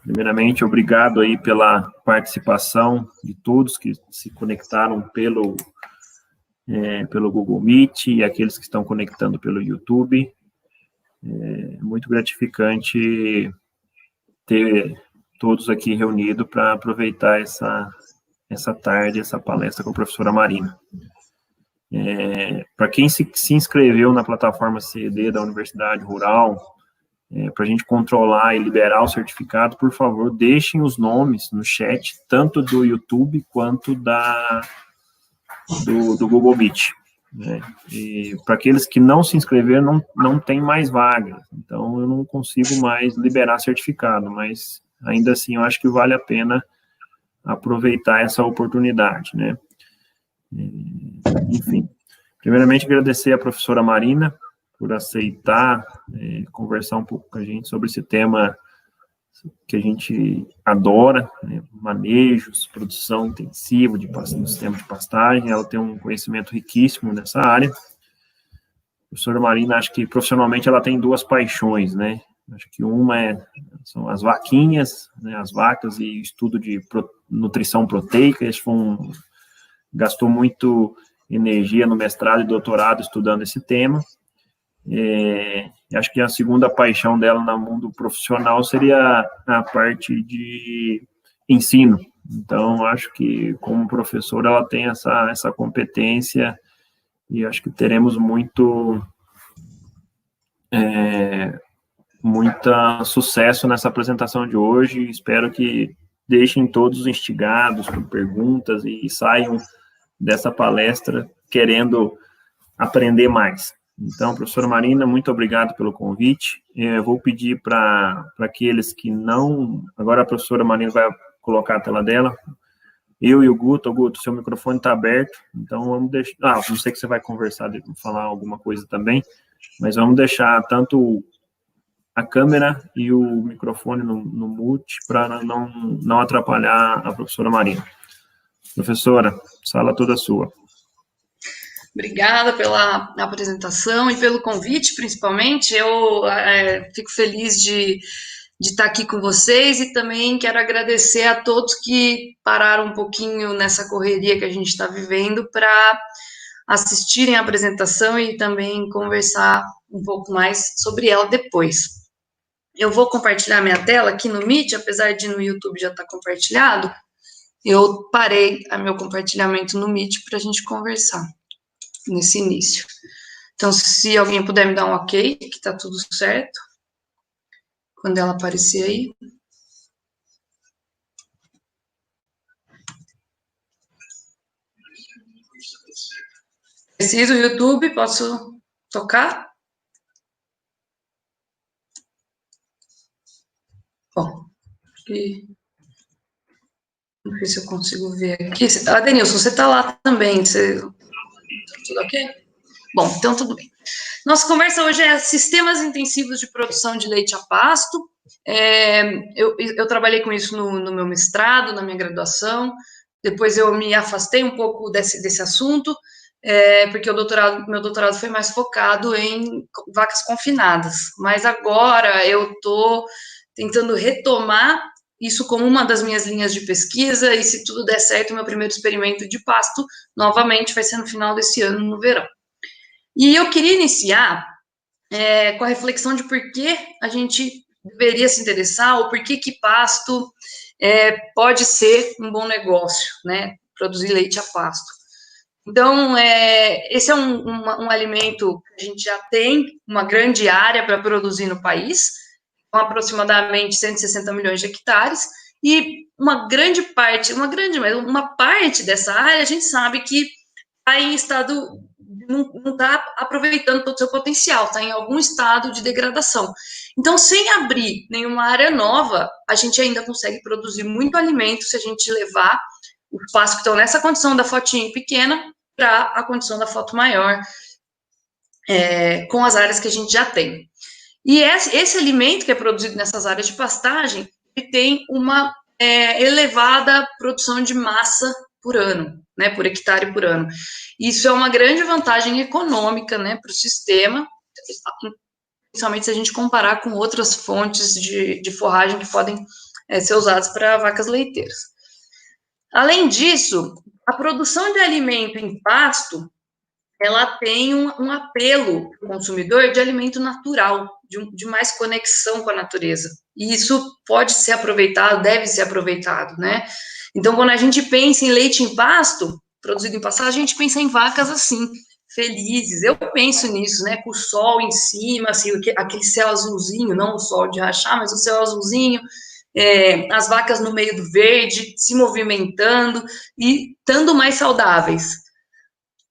Primeiramente, obrigado aí pela participação de todos que se conectaram pelo Google Meet e aqueles que estão conectando pelo YouTube. É muito gratificante ter todos aqui reunidos para aproveitar essa tarde, essa palestra com a professora Marina. Para quem se inscreveu na plataforma CED da Universidade Rural, para a gente controlar e liberar o certificado, por favor, deixem os nomes no chat, tanto do YouTube quanto do Google Meet. Né? E para aqueles que não se inscreveram, não tem mais vaga, então eu não consigo mais liberar certificado, mas ainda assim eu acho que vale a pena aproveitar essa oportunidade, né? Enfim, primeiramente agradecer à professora Marina por aceitar conversar um pouco com a gente sobre esse tema que a gente adora, né, manejos, produção intensiva no sistema de pastagem. Ela tem um conhecimento riquíssimo nessa área. A professora Marina, acho que profissionalmente ela tem duas paixões, né? Acho que uma são as vaquinhas, né, as vacas e estudo de nutrição proteica. Gastou muito energia no mestrado e doutorado estudando esse tema. Acho que a segunda paixão dela no mundo profissional seria a parte de ensino. Então, acho que como professora ela tem essa competência e acho que teremos muito sucesso nessa apresentação de hoje. Espero que deixem todos instigados por perguntas e saiam dessa palestra querendo aprender mais. Então, professora Marina, muito obrigado pelo convite. Eu vou pedir para aqueles que não... Agora a professora Marina vai colocar a tela dela. Eu e o Guto, seu microfone está aberto, então vamos deixar... não sei que você vai conversar, falar alguma coisa também, mas vamos deixar tanto a câmera e o microfone no mute para não atrapalhar a professora Marina. Professora, sala toda sua. Obrigada pela apresentação e pelo convite, principalmente. Eu fico feliz de estar aqui com vocês e também quero agradecer a todos que pararam um pouquinho nessa correria que a gente está vivendo para assistirem a apresentação e também conversar um pouco mais sobre ela depois. Eu vou compartilhar minha tela aqui no Meet, apesar de no YouTube já estar compartilhado, eu parei o meu compartilhamento no Meet para a gente conversar nesse início. Então, se alguém puder me dar um ok, que tá tudo certo, quando ela aparecer aí. Preciso YouTube, posso tocar? Bom, não sei se eu consigo ver aqui. Denilson, você tá lá também, tudo ok? Bom, então tudo bem. Nossa conversa hoje é sistemas intensivos de produção de leite a pasto. Eu trabalhei com isso no meu mestrado, na minha graduação. Depois eu me afastei um pouco desse assunto, porque meu doutorado foi mais focado em vacas confinadas. Mas agora eu estou tentando retomar isso como uma das minhas linhas de pesquisa, e se tudo der certo, meu primeiro experimento de pasto, novamente, vai ser no final desse ano, no verão. E eu queria iniciar com a reflexão de por que a gente deveria se interessar, ou por que pasto pode ser um bom negócio, né? Produzir leite a pasto. Então, esse é um alimento que a gente já tem uma grande área para produzir no país, com aproximadamente 160 milhões de hectares, e uma parte dessa área a gente sabe que está em estado, não está aproveitando todo o seu potencial, está em algum estado de degradação. Então, sem abrir nenhuma área nova, a gente ainda consegue produzir muito alimento se a gente levar os pastos que estão nessa condição da fotinho pequena para a condição da foto maior, com as áreas que a gente já tem. E esse alimento que é produzido nessas áreas de pastagem, ele tem uma elevada produção de massa por ano, né, por hectare por ano. Isso é uma grande vantagem econômica, né, para o sistema, principalmente se a gente comparar com outras fontes de forragem que podem ser usados para vacas leiteiras. Além disso, a produção de alimento em pasto, ela tem um apelo para o consumidor de alimento natural, de mais conexão com a natureza. E isso pode ser aproveitado, deve ser aproveitado, né? Então, quando a gente pensa em leite em pasto, produzido em pasto, a gente pensa em vacas assim, felizes. Eu penso nisso, né? Com o sol em cima, assim, aquele céu azulzinho, não o sol de rachar, mas o céu azulzinho, as vacas no meio do verde, se movimentando e estando mais saudáveis.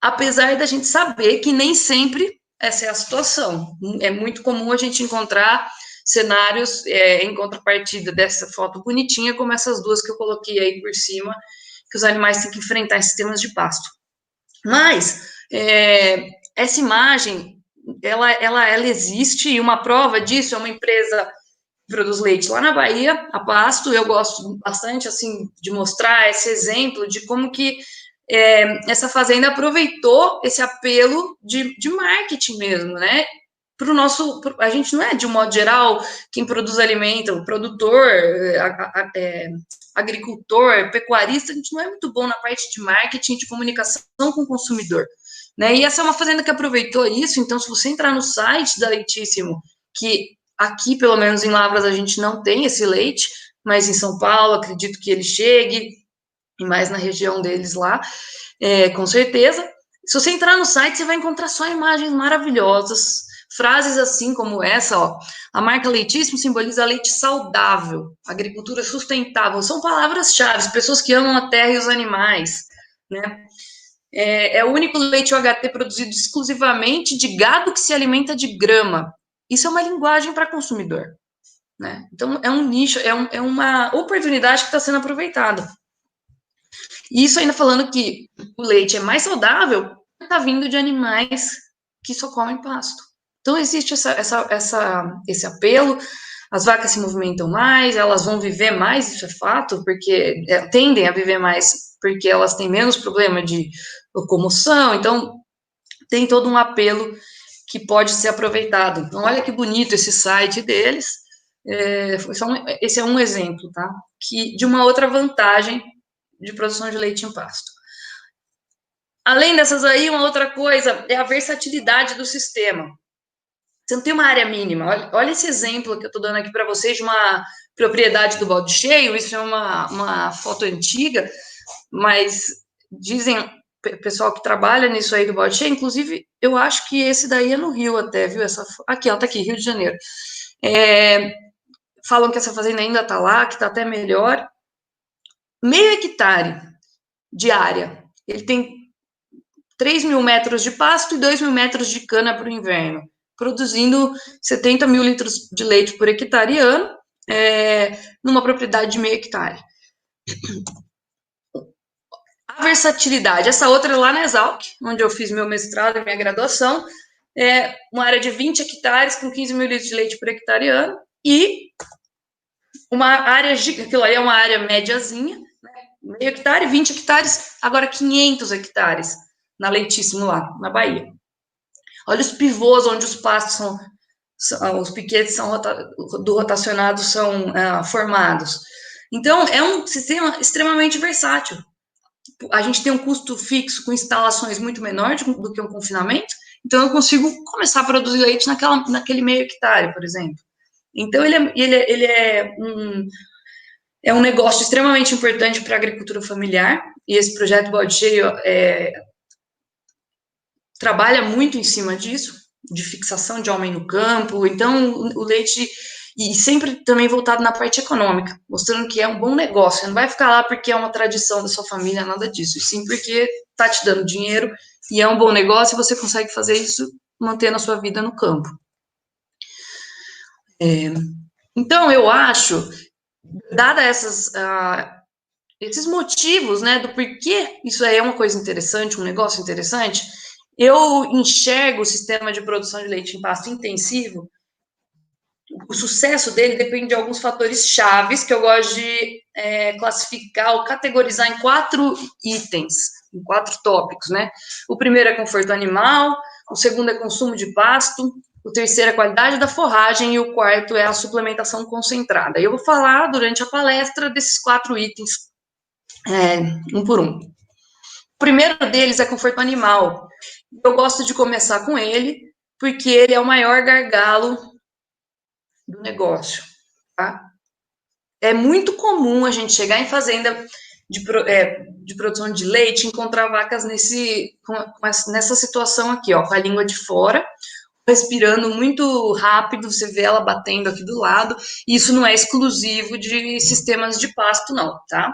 Apesar da gente saber que nem sempre essa é a situação. É muito comum a gente encontrar cenários em contrapartida dessa foto bonitinha, como essas duas que eu coloquei aí por cima, que os animais têm que enfrentar em sistemas de pasto. Mas essa imagem, ela existe, e uma prova disso é uma empresa que produz leite lá na Bahia, a Pasto. Eu gosto bastante, assim, de mostrar esse exemplo de como que essa fazenda aproveitou esse apelo de marketing mesmo, né? A gente não é, de um modo geral, quem produz alimento, o produtor, agricultor, pecuarista, a gente não é muito bom na parte de marketing, de comunicação com o consumidor, né? E essa é uma fazenda que aproveitou isso. Então, se você entrar no site da Leitíssimo, que aqui, pelo menos em Lavras, a gente não tem esse leite, mas em São Paulo, acredito que ele chegue, e mais na região deles lá, com certeza. Se você entrar no site, você vai encontrar só imagens maravilhosas, frases assim como essa, ó: a marca Leitíssimo simboliza leite saudável, agricultura sustentável. São palavras-chave, pessoas que amam a terra e os animais, né? É o único leite UHT produzido exclusivamente de gado que se alimenta de grama. Isso é uma linguagem para consumidor, né? Então, é um nicho, é uma oportunidade que está sendo aproveitada. E isso ainda falando que o leite é mais saudável, está vindo de animais que só comem pasto. Então, existe esse apelo. As vacas se movimentam mais, elas vão viver mais, isso é fato, porque tendem a viver mais, porque elas têm menos problema de locomoção. Então, tem todo um apelo que pode ser aproveitado. Então, olha que bonito esse site deles. Esse é um exemplo, tá? De uma outra vantagem de produção de leite em pasto. Além dessas aí, uma outra coisa é a versatilidade do sistema. Você não tem uma área mínima. Olha esse exemplo que eu estou dando aqui para vocês de uma propriedade do balde cheio. Isso é uma foto antiga, mas dizem o pessoal que trabalha nisso aí do balde cheio, inclusive, eu acho que esse daí é no Rio até, viu? Aqui, ó, tá aqui, Rio de Janeiro. Falam que essa fazenda ainda está lá, que está até melhor. 0,5 hectare de área. Ele tem 3.000 metros de pasto e 2.000 metros de cana para o inverno, produzindo 70 mil litros de leite por hectare ano, numa propriedade de 0,5 hectare. A versatilidade, essa outra é lá na Exalc, onde eu fiz meu mestrado e minha graduação, uma área de 20 hectares com 15 mil litros de leite por hectare ano, e uma área, aquilo aí é uma área médiazinha, 0,5 hectare, 20 hectares, agora 500 hectares na Leitíssimo lá, na Bahia. Olha os pivôs onde os pastos os piquetes do rotacionado são formados. Então, é um sistema extremamente versátil. A gente tem um custo fixo com instalações muito menor do que um confinamento, então eu consigo começar a produzir leite naquele 0,5 hectare, por exemplo. Então, ele é um negócio extremamente importante para a agricultura familiar, e esse projeto Balde Cheio trabalha muito em cima disso, de fixação de homem no campo. Então, o leite, e sempre também voltado na parte econômica, mostrando que é um bom negócio. Você não vai ficar lá porque é uma tradição da sua família, nada disso, e sim porque está te dando dinheiro, e é um bom negócio, e você consegue fazer isso mantendo a sua vida no campo. Então, eu acho, dada esses motivos, né, do porquê isso aí é uma coisa interessante, um negócio interessante, eu enxergo o sistema de produção de leite em pasto intensivo, o sucesso dele depende de alguns fatores chaves que eu gosto de classificar ou categorizar em 4 itens, em 4 tópicos, né? O primeiro é conforto animal, o segundo é consumo de pasto, O terceiro é a qualidade da forragem e o quarto é a suplementação concentrada. Eu vou falar durante a palestra desses 4 itens, um por um. O primeiro deles é conforto animal. Eu gosto de começar com ele, porque ele é o maior gargalo do negócio, tá? É muito comum a gente chegar em fazenda de produção de leite e encontrar vacas nessa situação aqui, ó, com a língua de fora, respirando muito rápido, você vê ela batendo aqui do lado, e isso não é exclusivo de sistemas de pasto, não, tá?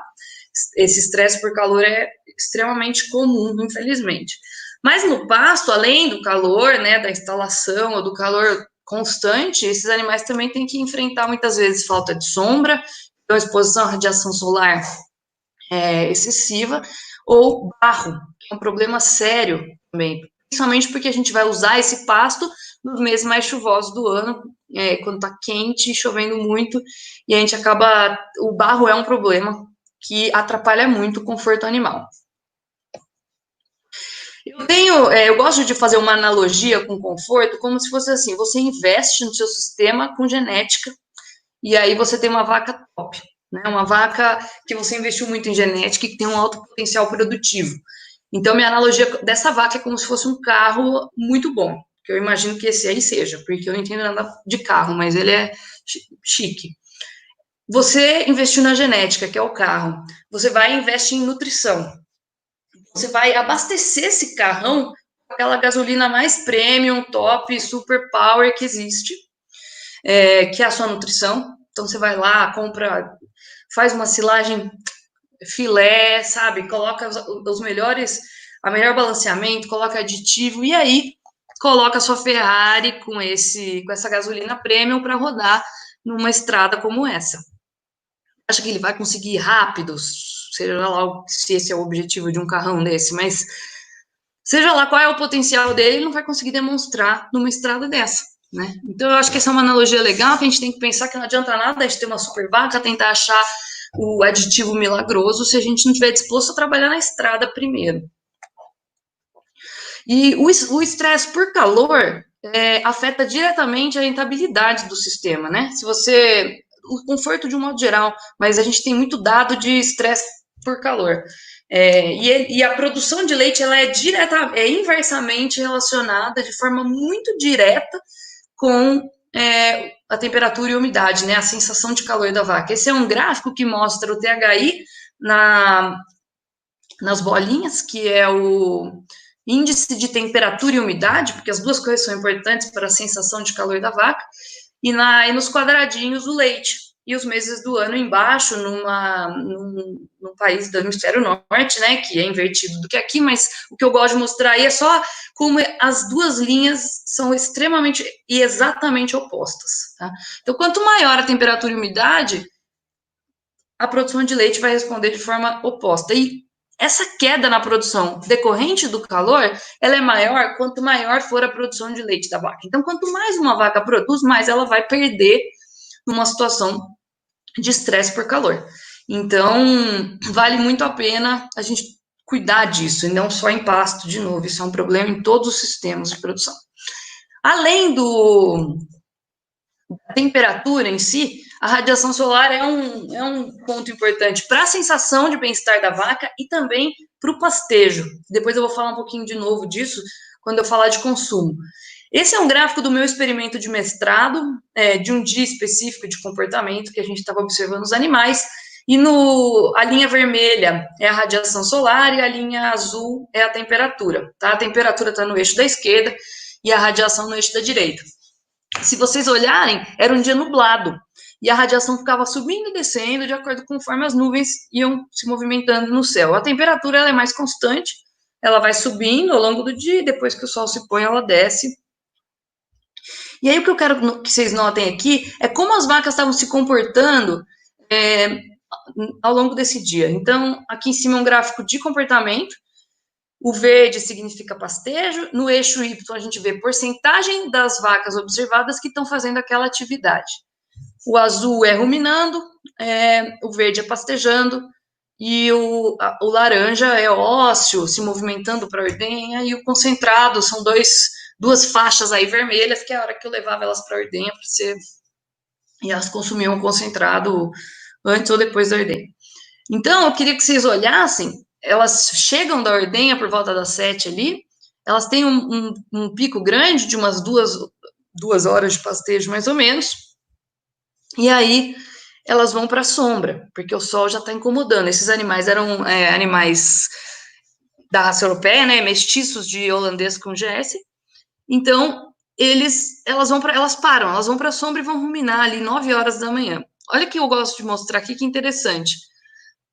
Esse estresse por calor é extremamente comum, infelizmente. Mas no pasto, além do calor, né, da instalação ou do calor constante, esses animais também têm que enfrentar muitas vezes falta de sombra, então exposição à radiação solar excessiva, ou barro, que é um problema sério também, principalmente porque a gente vai usar esse pasto nos meses mais chuvosos do ano, quando está quente, chovendo muito, e a gente acaba, o barro é um problema que atrapalha muito o conforto animal. Eu gosto de fazer uma analogia com conforto, como se fosse assim, você investe no seu sistema com genética, e aí você tem uma vaca top, né? Uma vaca que você investiu muito em genética e que tem um alto potencial produtivo. Então, minha analogia dessa vaca é como se fosse um carro muito bom, que eu imagino que esse aí seja, porque eu não entendo nada de carro, mas ele é chique. Você investiu na genética, que é o carro. Você vai e investe em nutrição. Você vai abastecer esse carrão com aquela gasolina mais premium, top, super power que existe, que é a sua nutrição. Então, você vai lá, compra, faz uma silagem filé, sabe? Coloca os melhores, a melhor balanceamento, coloca aditivo, e aí coloca a sua Ferrari com essa gasolina premium para rodar numa estrada como essa. Acha que ele vai conseguir ir rápido, seja lá se esse é o objetivo de um carrão desse, mas seja lá qual é o potencial dele, ele não vai conseguir demonstrar numa estrada dessa, né? Então, eu acho que essa é uma analogia legal, que a gente tem que pensar que não adianta nada a gente ter uma super vaca, tentar achar o aditivo milagroso se a gente não estiver disposto a trabalhar na estrada primeiro. E o estresse por calor afeta diretamente a rentabilidade do sistema, né? O conforto de um modo geral, mas a gente tem muito dado de estresse por calor. E a produção de leite ela é inversamente relacionada de forma muito direta com a temperatura e a umidade, né? A sensação de calor da vaca. Esse é um gráfico que mostra o THI nas bolinhas, que é o índice de temperatura e umidade, porque as duas coisas são importantes para a sensação de calor da vaca, e nos quadradinhos o leite. E os meses do ano embaixo, num país do hemisfério norte, né, que é invertido do que aqui, mas o que eu gosto de mostrar aí é só como as duas linhas são extremamente e exatamente opostas, tá? Então, quanto maior a temperatura e umidade, a produção de leite vai responder de forma oposta. E essa queda na produção decorrente do calor, ela é maior quanto maior for a produção de leite da vaca. Então, quanto mais uma vaca produz, mais ela vai perder numa situação de estresse por calor. Então, vale muito a pena a gente cuidar disso, e não só em pasto, de novo, isso é um problema em todos os sistemas de produção. Além da temperatura em si, a radiação solar é um ponto importante para a sensação de bem-estar da vaca e também para o pastejo. Depois eu vou falar um pouquinho de novo disso quando eu falar de consumo. Esse é um gráfico do meu experimento de mestrado, de um dia específico de comportamento que a gente estava observando os animais, e a linha vermelha é a radiação solar e a linha azul é a temperatura, tá? A temperatura está no eixo da esquerda e a radiação no eixo da direita. Se vocês olharem, era um dia nublado, e a radiação ficava subindo e descendo de acordo com conforme as nuvens iam se movimentando no céu. A temperatura ela é mais constante, ela vai subindo ao longo do dia, e depois que o sol se põe, ela desce. E aí o que eu quero que vocês notem aqui é como as vacas estavam se comportando ao longo desse dia. Então, aqui em cima é um gráfico de comportamento. O verde significa pastejo. No eixo Y, a gente vê porcentagem das vacas observadas que estão fazendo aquela atividade. O azul é ruminando, o verde é pastejando, e o laranja é ósseo, se movimentando para a ordenha, e o concentrado são dois duas faixas aí vermelhas, que é a hora que eu levava elas para a ordenha, e elas consumiam concentrado antes ou depois da ordenha. Então, eu queria que vocês olhassem, elas chegam da ordenha por volta das 7 ali, elas têm um pico grande de umas 2 horas de pastejo, mais ou menos, e aí elas vão para a sombra, porque o sol já está incomodando. Esses animais eram animais da raça europeia, né, mestiços de holandês com Jersey. Então, elas param, elas vão para a sombra e vão ruminar ali 9 horas da manhã. Olha que eu gosto de mostrar aqui, que interessante.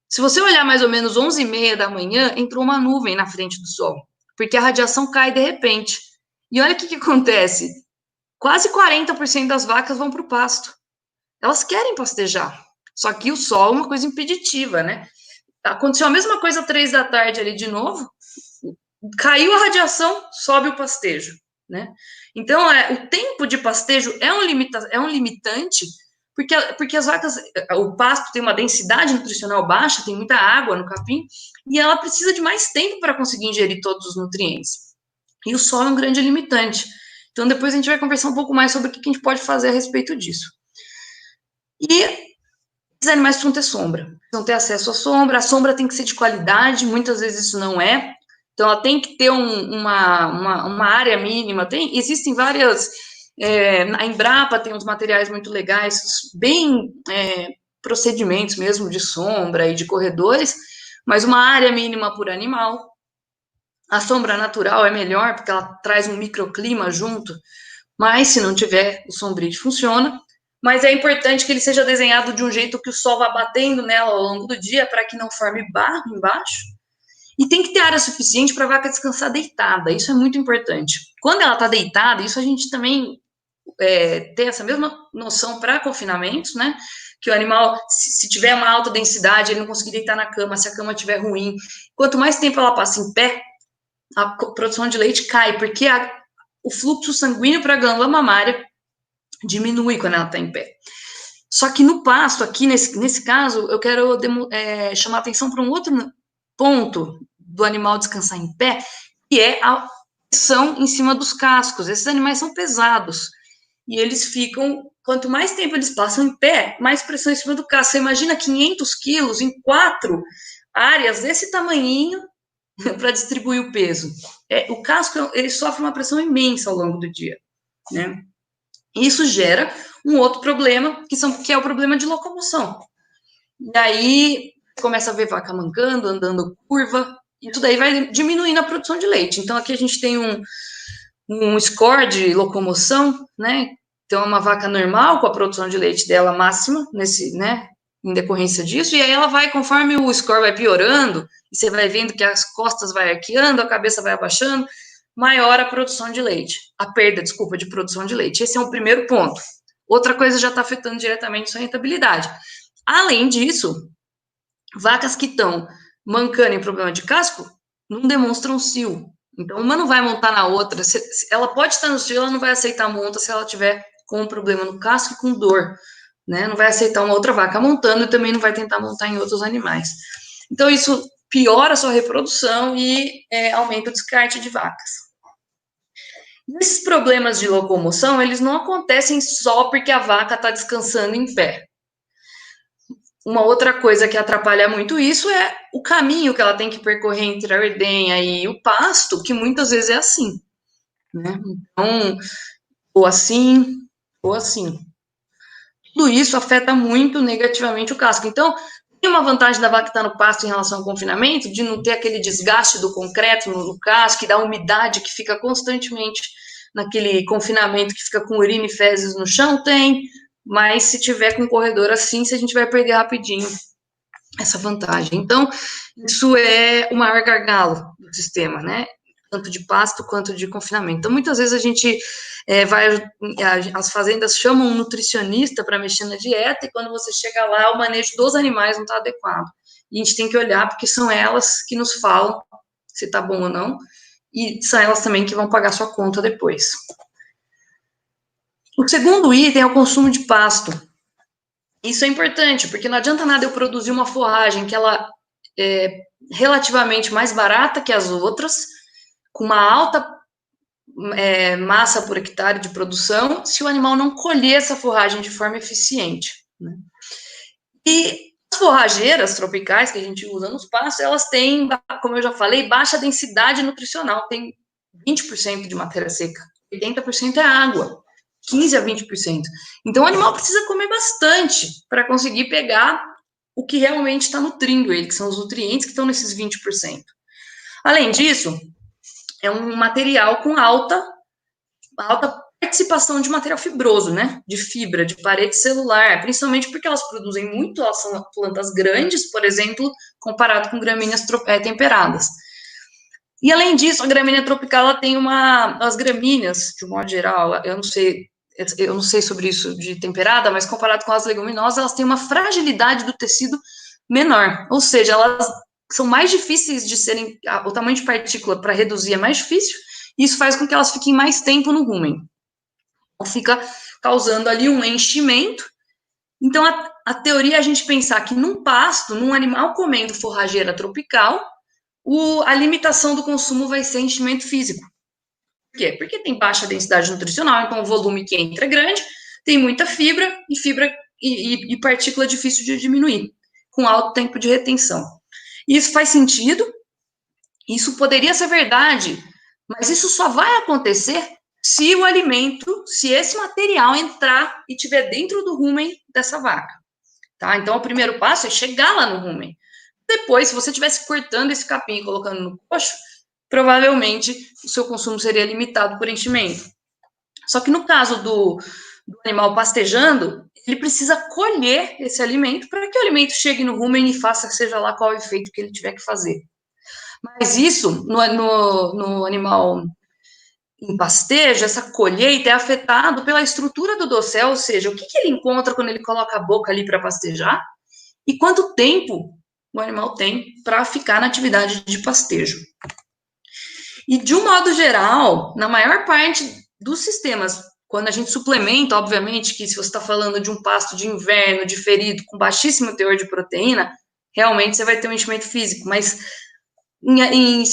Se você olhar mais ou menos 11h30 da manhã, entrou uma nuvem na frente do sol, porque a radiação cai de repente. E olha o que acontece. Quase 40% das vacas vão para o pasto. Elas querem pastejar. Só que o sol é uma coisa impeditiva, né? Aconteceu a mesma coisa às 3 da tarde ali de novo. Caiu a radiação, sobe o pastejo, né? Então, o tempo de pastejo é um limitante, porque as vacas, o pasto tem uma densidade nutricional baixa, tem muita água no capim, e ela precisa de mais tempo para conseguir ingerir todos os nutrientes. E o sol é um grande limitante. Então, depois a gente vai conversar um pouco mais sobre o que a gente pode fazer a respeito disso. E esses animais precisam ter sombra, precisam ter acesso à sombra. A sombra tem que ser de qualidade, muitas vezes isso não é. Então, ela tem que ter uma área mínima. Existem várias... a Embrapa tem uns materiais muito legais, bem procedimentos mesmo de sombra e de corredores, mas uma área mínima por animal. A sombra natural é melhor, porque ela traz um microclima junto, mas se não tiver, o Sombrite funciona. Mas é importante que ele seja desenhado de um jeito que o sol vá batendo nela ao longo do dia, para que não forme barro embaixo. E tem que ter área suficiente para a vaca descansar deitada, isso é muito importante. Quando ela está deitada, isso a gente também tem essa mesma noção para confinamentos, né? Que o animal, se tiver uma alta densidade, ele não conseguir deitar na cama, se a cama estiver ruim. Quanto mais tempo ela passa em pé, a produção de leite cai, porque o fluxo sanguíneo para a glândula mamária diminui quando ela está em pé. Só que no pasto, aqui nesse caso, eu quero chamar atenção para um outro ponto do animal descansar em pé, que é a pressão em cima dos cascos. Esses animais são pesados e eles ficam, quanto mais tempo eles passam em pé, mais pressão em cima do casco. Você imagina 500 quilos em 4 áreas desse tamanhinho para distribuir o peso. O casco, ele sofre uma pressão imensa ao longo do dia, né? Isso gera um outro problema, que é o problema de locomoção. E aí começa a ver vaca mancando, andando curva, e tudo aí vai diminuindo a produção de leite. Então, aqui a gente tem um score de locomoção, né? Então, é uma vaca normal, com a produção de leite dela máxima, em decorrência disso, e aí ela vai, conforme o score vai piorando, e você vai vendo que as costas vai arqueando, a cabeça vai abaixando, maior a produção de leite, a perda, de produção de leite. Esse é o primeiro ponto. Outra coisa já está afetando diretamente sua rentabilidade. Além disso, vacas que estão mancando em problema de casco não demonstram cio. Então, uma não vai montar na outra. Ela pode estar no cio, ela não vai aceitar a monta se ela tiver com um problema no casco e com dor, né? Não vai aceitar uma outra vaca montando e também não vai tentar montar em outros animais. Então, isso piora a sua reprodução e aumenta o descarte de vacas. Esses problemas de locomoção, eles não acontecem só porque a vaca está descansando em pé. Uma outra coisa que atrapalha muito isso é o caminho que ela tem que percorrer entre a ordenha e o pasto, que muitas vezes é assim, né? Então, ou assim, ou assim. Tudo isso afeta muito negativamente o casco. Então, tem uma vantagem da vaca estar no pasto em relação ao confinamento, de não ter aquele desgaste do concreto no casco e da umidade que fica constantemente naquele confinamento que fica com urina e fezes no chão, tem, mas se tiver com um corredor assim, a gente vai perder rapidinho essa vantagem. Então, isso é o maior gargalo do sistema, né? Tanto de pasto quanto de confinamento. Então, muitas vezes a gente as fazendas chamam um nutricionista para mexer na dieta, e quando você chega lá, o manejo dos animais não está adequado. E a gente tem que olhar, porque são elas que nos falam se está bom ou não, e são elas também que vão pagar sua conta depois. O segundo item é o consumo de pasto. Isso é importante, porque não adianta nada eu produzir uma forragem que ela é relativamente mais barata que as outras, com uma alta massa por hectare de produção se o animal não colher essa forragem de forma eficiente, né? E as forrageiras tropicais que a gente usa nos pastos, elas têm, como eu já falei, baixa densidade nutricional, tem 20% de matéria seca, 80% é água, 15% a 20%. Então, o animal precisa comer bastante para conseguir pegar o que realmente está nutrindo ele, que são os nutrientes que estão nesses 20%. Além disso, é um material com alta participação de material fibroso, né? De fibra, de parede celular, principalmente porque elas produzem muito, elas são plantas grandes, por exemplo, comparado com gramíneas temperadas. E além disso, a gramínea tropical, ela tem as gramíneas, de um modo geral, eu não sei sobre isso de temperada, mas comparado com as leguminosas, elas têm uma fragilidade do tecido menor, ou seja, elas são mais difíceis de serem, o tamanho de partícula para reduzir é mais difícil, e isso faz com que elas fiquem mais tempo no rumen. Então, fica causando ali um enchimento. Então, a teoria é a gente pensar que num pasto, num animal comendo forrageira tropical, a limitação do consumo vai ser enchimento físico. Por quê? Porque tem baixa densidade nutricional, então o volume que entra é grande, tem muita fibra e partícula difícil de diminuir, com alto tempo de retenção. Isso faz sentido, isso poderia ser verdade, mas isso só vai acontecer se o alimento, se esse material entrar e estiver dentro do rumen dessa vaca, tá? Então, o primeiro passo é chegar lá no rumen. Depois, se você estivesse cortando esse capim e colocando no coxo, provavelmente o seu consumo seria limitado por enchimento. Só que no caso do animal pastejando, ele precisa colher esse alimento para que o alimento chegue no rumen e faça seja lá qual o efeito que ele tiver que fazer. Mas isso, no animal em pastejo, essa colheita é afetado pela estrutura do dossel, ou seja, o que ele encontra quando ele coloca a boca ali para pastejar e quanto tempo o animal tem para ficar na atividade de pastejo. E, de um modo geral, na maior parte dos sistemas, quando a gente suplementa, obviamente, que se você está falando de um pasto de inverno, diferido, com baixíssimo teor de proteína, realmente você vai ter um enchimento físico, mas em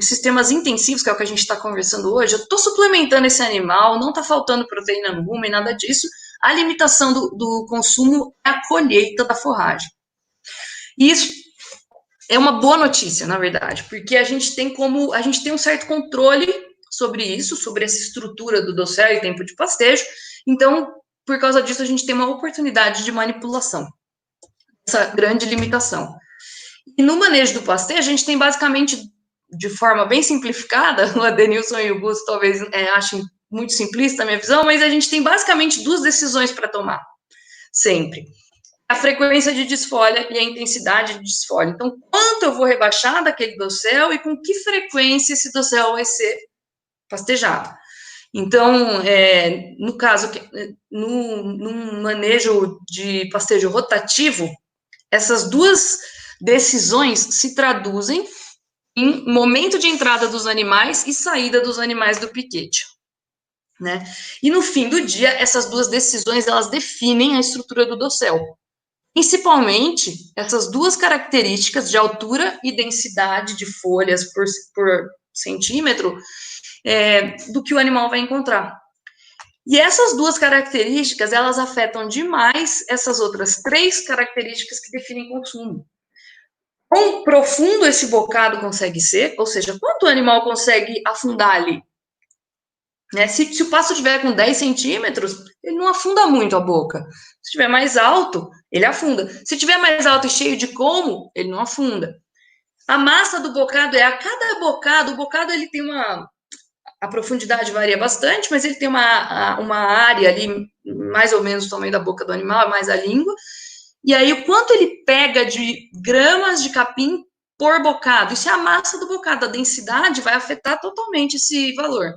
sistemas intensivos, que é o que a gente está conversando hoje, eu estou suplementando esse animal, não está faltando proteína no rumen, nada disso, a limitação do consumo é a colheita da forragem. E isso é uma boa notícia, na verdade, porque a gente tem um certo controle sobre isso, sobre essa estrutura do dossel e tempo de pastejo, então, por causa disso, a gente tem uma oportunidade de manipulação, essa grande limitação. E no manejo do pastejo, a gente tem basicamente, de forma bem simplificada, o Adenilson e o Gusto talvez achem muito simplista a minha visão, mas a gente tem basicamente duas decisões para tomar, sempre. A frequência de desfolha e a intensidade de desfolha. Então, quanto eu vou rebaixar daquele dossel e com que frequência esse dossel vai ser pastejado. Então, no caso, num manejo de pastejo rotativo, essas duas decisões se traduzem em momento de entrada dos animais e saída dos animais do piquete, né? E no fim do dia, essas duas decisões, elas definem a estrutura do dossel. Principalmente, essas duas características de altura e densidade de folhas por centímetro do que o animal vai encontrar. E essas duas características, elas afetam demais essas outras três características que definem consumo. Quão profundo esse bocado consegue ser, ou seja, quanto o animal consegue afundar ali. Né? Se o pasto tiver com 10 centímetros, ele não afunda muito a boca. Se tiver mais alto, ele afunda. Se tiver mais alto e cheio de como, ele não afunda. A massa do bocado a cada bocado, o bocado ele tem a profundidade varia bastante, mas ele tem uma área ali, mais ou menos o tamanho da boca do animal, mais a língua. E aí, o quanto ele pega de gramas de capim por bocado. Isso é a massa do bocado. A densidade vai afetar totalmente esse valor.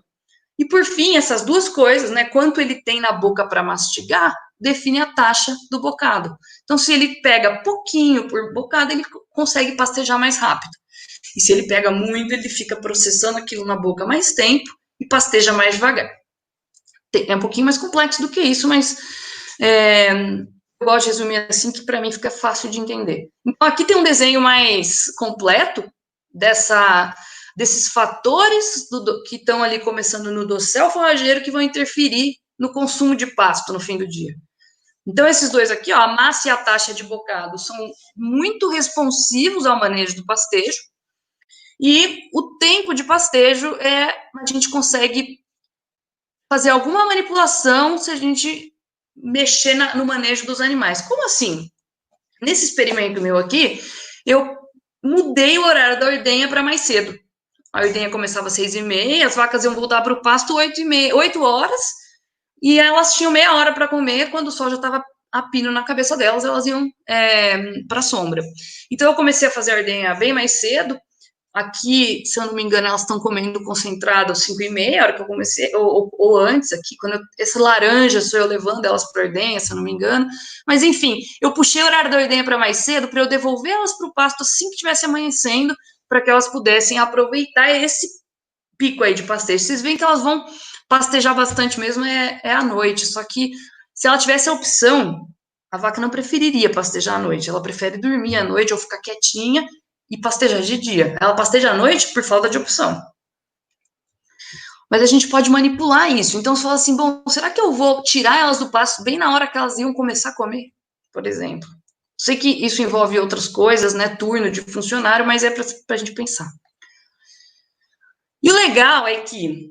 E, por fim, essas duas coisas, né? Quanto ele tem na boca para mastigar, define a taxa do bocado. Então, se ele pega pouquinho por bocado, ele consegue pastejar mais rápido. E se ele pega muito, ele fica processando aquilo na boca mais tempo e pasteja mais devagar. É um pouquinho mais complexo do que isso, mas eu gosto de resumir assim, que para mim fica fácil de entender. Então, aqui tem um desenho mais completo dessa desses fatores que estão ali começando no dossel forrageiro que vão interferir no consumo de pasto no fim do dia. Então, esses dois aqui, ó, a massa e a taxa de bocado, são muito responsivos ao manejo do pastejo, e o tempo de pastejo a gente consegue fazer alguma manipulação se a gente mexer no manejo dos animais. Como assim? Nesse experimento meu aqui, eu mudei o horário da ordenha para mais cedo. A ordenha começava às 6h30, as vacas iam voltar para o pasto 8 horas, e elas tinham meia hora para comer. Quando o sol já estava a pino na cabeça delas, elas iam para a sombra. Então, eu comecei a fazer a ordenha bem mais cedo. Aqui, se eu não me engano, elas estão comendo concentrado às 5h30, a hora que eu comecei, ou antes, aqui, essa laranja sou eu levando elas para a ordenha, se eu não me engano. Mas, enfim, eu puxei o horário da ordenha para mais cedo, para eu devolver elas para o pasto assim que estivesse amanhecendo, para que elas pudessem aproveitar esse pico aí de pastejo. Vocês veem que elas vão pastejar bastante mesmo à noite, só que se ela tivesse a opção, a vaca não preferiria pastejar à noite, ela prefere dormir à noite ou ficar quietinha e pastejar de dia. Ela pasteja à noite por falta de opção. Mas a gente pode manipular isso. Então, você fala assim, bom, será que eu vou tirar elas do pasto bem na hora que elas iam começar a comer, por exemplo? Sei que isso envolve outras coisas, né, turno de funcionário, mas é para a gente pensar. E o legal é que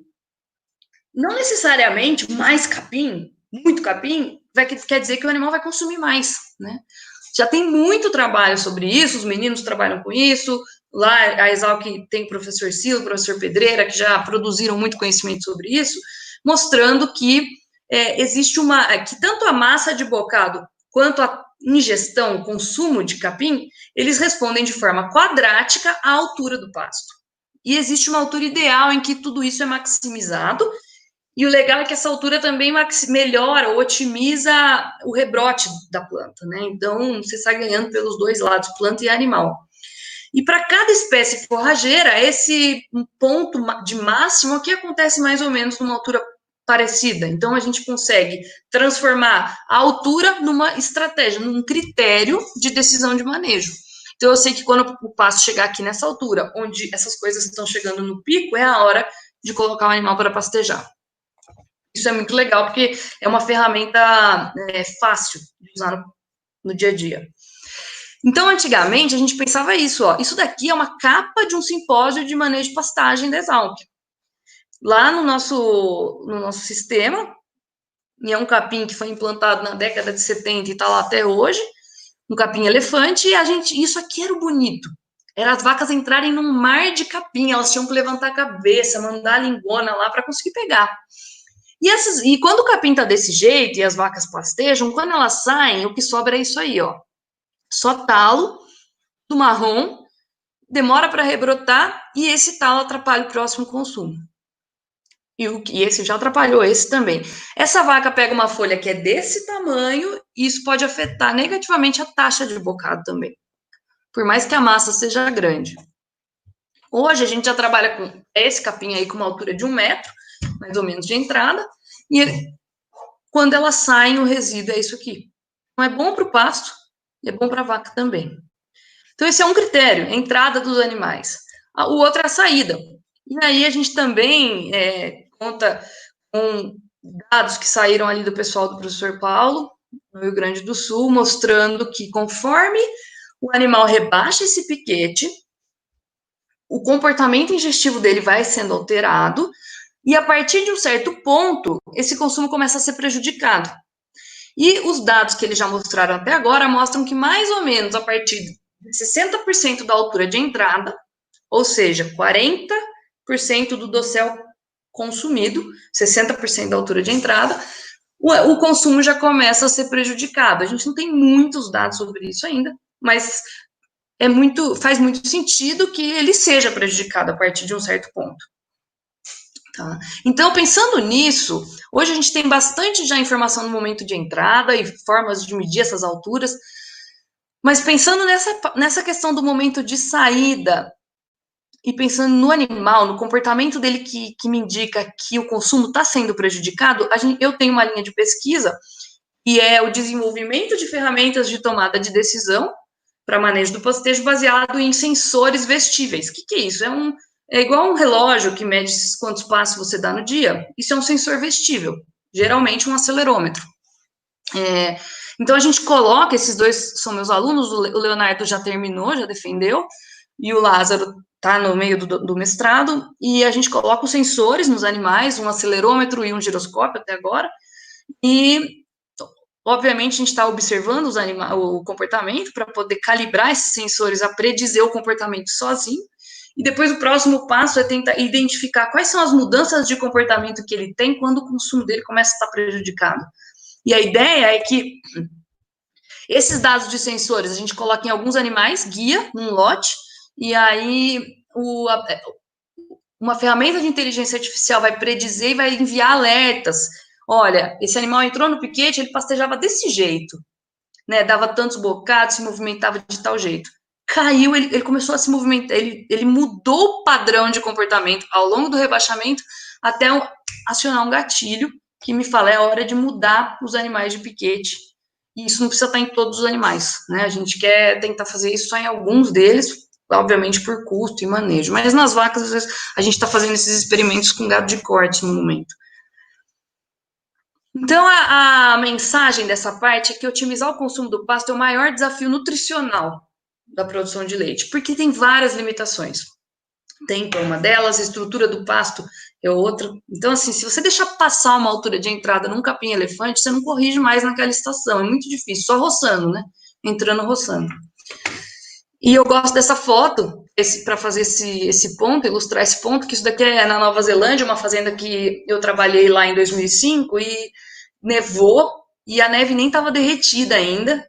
não necessariamente mais capim, muito capim, quer dizer que o animal vai consumir mais, né? Já tem muito trabalho sobre isso, os meninos trabalham com isso, lá a Exalc tem o professor Silo, o professor Pedreira, que já produziram muito conhecimento sobre isso, mostrando que existe que tanto a massa de bocado quanto a ingestão, o consumo de capim, eles respondem de forma quadrática à altura do pasto. E existe uma altura ideal em que tudo isso é maximizado. E o legal é que essa altura também melhora ou otimiza o rebrote da planta, né? Então, você está ganhando pelos dois lados, planta e animal. E para cada espécie forrageira, esse ponto de máximo aqui acontece mais ou menos numa altura parecida. Então, a gente consegue transformar a altura numa estratégia, num critério de decisão de manejo. Então, eu sei que quando o pasto chegar aqui nessa altura, onde essas coisas estão chegando no pico, é a hora de colocar o animal para pastejar. Isso é muito legal, porque é uma ferramenta fácil de usar no dia a dia. Então, antigamente, a gente pensava isso, ó, isso daqui é uma capa de um simpósio de manejo de pastagem da Exalc. Lá no nosso sistema, e é um capim que foi implantado na década de 70 e está lá até hoje, um capim elefante, e isso aqui era o bonito. Era as vacas entrarem num mar de capim, elas tinham que levantar a cabeça, mandar a lingona lá para conseguir pegar. E quando o capim tá desse jeito e as vacas pastejam, quando elas saem, o que sobra é isso aí, ó. Só talo do marrom, demora para rebrotar e esse talo atrapalha o próximo consumo. E esse já atrapalhou, esse também. Essa vaca pega uma folha que é desse tamanho e isso pode afetar negativamente a taxa de bocado também, por mais que a massa seja grande. Hoje a gente já trabalha com esse capim aí com uma altura de 1 metro, mais ou menos de entrada, e quando elas saem, o resíduo é isso aqui. Então, é bom para o pasto e é bom para a vaca também. Então, esse é um critério, a entrada dos animais. O outro é a saída. E aí, a gente também conta com dados que saíram ali do pessoal do professor Paulo, no Rio Grande do Sul, mostrando que conforme o animal rebaixa esse piquete, o comportamento ingestivo dele vai sendo alterado, e a partir de um certo ponto, esse consumo começa a ser prejudicado. E os dados que eles já mostraram até agora mostram que mais ou menos a partir de 60% da altura de entrada, ou seja, 40% do dossel consumido, 60% da altura de entrada, o consumo já começa a ser prejudicado. A gente não tem muitos dados sobre isso ainda, mas faz muito sentido que ele seja prejudicado a partir de um certo ponto. Tá? Então, pensando nisso, hoje a gente tem bastante já informação no momento de entrada e formas de medir essas alturas, mas pensando nessa questão do momento de saída e pensando no animal, no comportamento dele que me indica que o consumo está sendo prejudicado, eu tenho uma linha de pesquisa que é o desenvolvimento de ferramentas de tomada de decisão para manejo do pastejo baseado em sensores vestíveis. O que é isso? É igual um relógio que mede quantos passos você dá no dia. Isso é um sensor vestível, geralmente um acelerômetro. Então, a gente coloca, esses dois são meus alunos, o Leonardo já terminou, já defendeu, e o Lázaro está no meio do mestrado, e a gente coloca os sensores nos animais, um acelerômetro e um giroscópio até agora, e, obviamente, a gente está observando o comportamento para poder calibrar esses sensores a predizer o comportamento sozinho, e depois o próximo passo é tentar identificar quais são as mudanças de comportamento que ele tem quando o consumo dele começa a estar prejudicado. E a ideia é que esses dados de sensores a gente coloca em alguns animais, guia, num lote, e aí uma ferramenta de inteligência artificial vai predizer e vai enviar alertas. Olha, esse animal entrou no piquete, ele pastejava desse jeito, né? Dava tantos bocados, se movimentava de tal jeito. Caiu, ele começou a se movimentar, ele mudou o padrão de comportamento ao longo do rebaixamento até acionar um gatilho que me fala, é hora de mudar os animais de piquete. E isso não precisa estar em todos os animais, né? A gente quer tentar fazer isso só em alguns deles, obviamente por custo e manejo. Mas nas vacas, às vezes, a gente está fazendo esses experimentos com gado de corte no momento. Então, a mensagem dessa parte é que otimizar o consumo do pasto é o maior desafio nutricional da produção de leite, porque tem várias limitações. Tem uma delas, a estrutura do pasto é outra. Então, assim, se você deixar passar uma altura de entrada num capim-elefante, você não corrige mais naquela estação, é muito difícil, só roçando, né? Entrando, roçando. E eu gosto dessa foto, para fazer esse ponto, ilustrar esse ponto, que isso daqui é na Nova Zelândia, uma fazenda que eu trabalhei lá em 2005, e nevou, e a neve nem estava derretida ainda,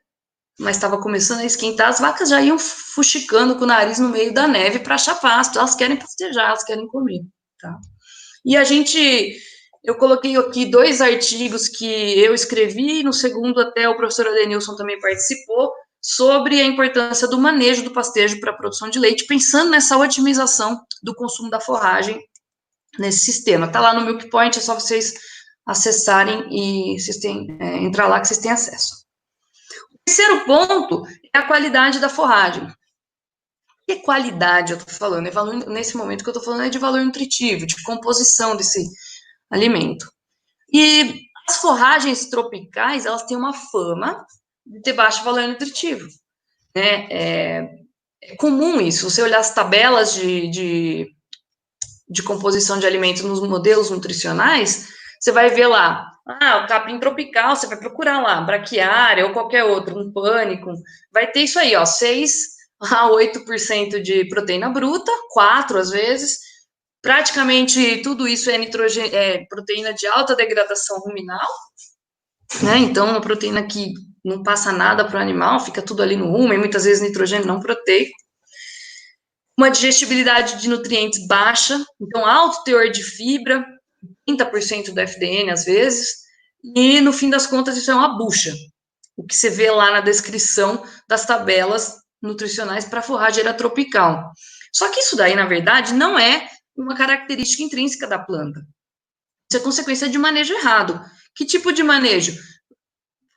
mas estava começando a esquentar, as vacas já iam fuxicando com o nariz no meio da neve para achar pasto, elas querem pastejar, elas querem comer, tá? E eu coloquei aqui 2 artigos que eu escrevi, no segundo até o professor Adenilson também participou, sobre a importância do manejo do pastejo para a produção de leite, pensando nessa otimização do consumo da forragem nesse sistema. Está lá no Milk Point, é só vocês acessarem e vocês entrar lá que vocês têm acesso. O terceiro ponto é a qualidade da forragem. Que qualidade eu estou falando? É valor, nesse momento que eu estou falando é de valor nutritivo, de composição desse alimento. E as forragens tropicais, elas têm uma fama de ter baixo valor nutritivo. Né? É comum isso, você olhar as tabelas de composição de alimentos nos modelos nutricionais, você vai ver lá, o capim tropical, você vai procurar lá, braquiária ou qualquer outro, um pânico, vai ter isso aí, ó, 6 a 8% de proteína bruta, 4 às vezes, praticamente tudo isso é proteína de alta degradação ruminal, né? Então, uma proteína que não passa nada para o animal, fica tudo ali no rumen, muitas vezes nitrogênio não proteico. Uma digestibilidade de nutrientes baixa, então alto teor de fibra, 30% do FDN às vezes, e no fim das contas isso é uma bucha, o que você vê lá na descrição das tabelas nutricionais para forrageira tropical. Só que isso daí, na verdade, não é uma característica intrínseca da planta. Isso é consequência de manejo errado. Que tipo de manejo?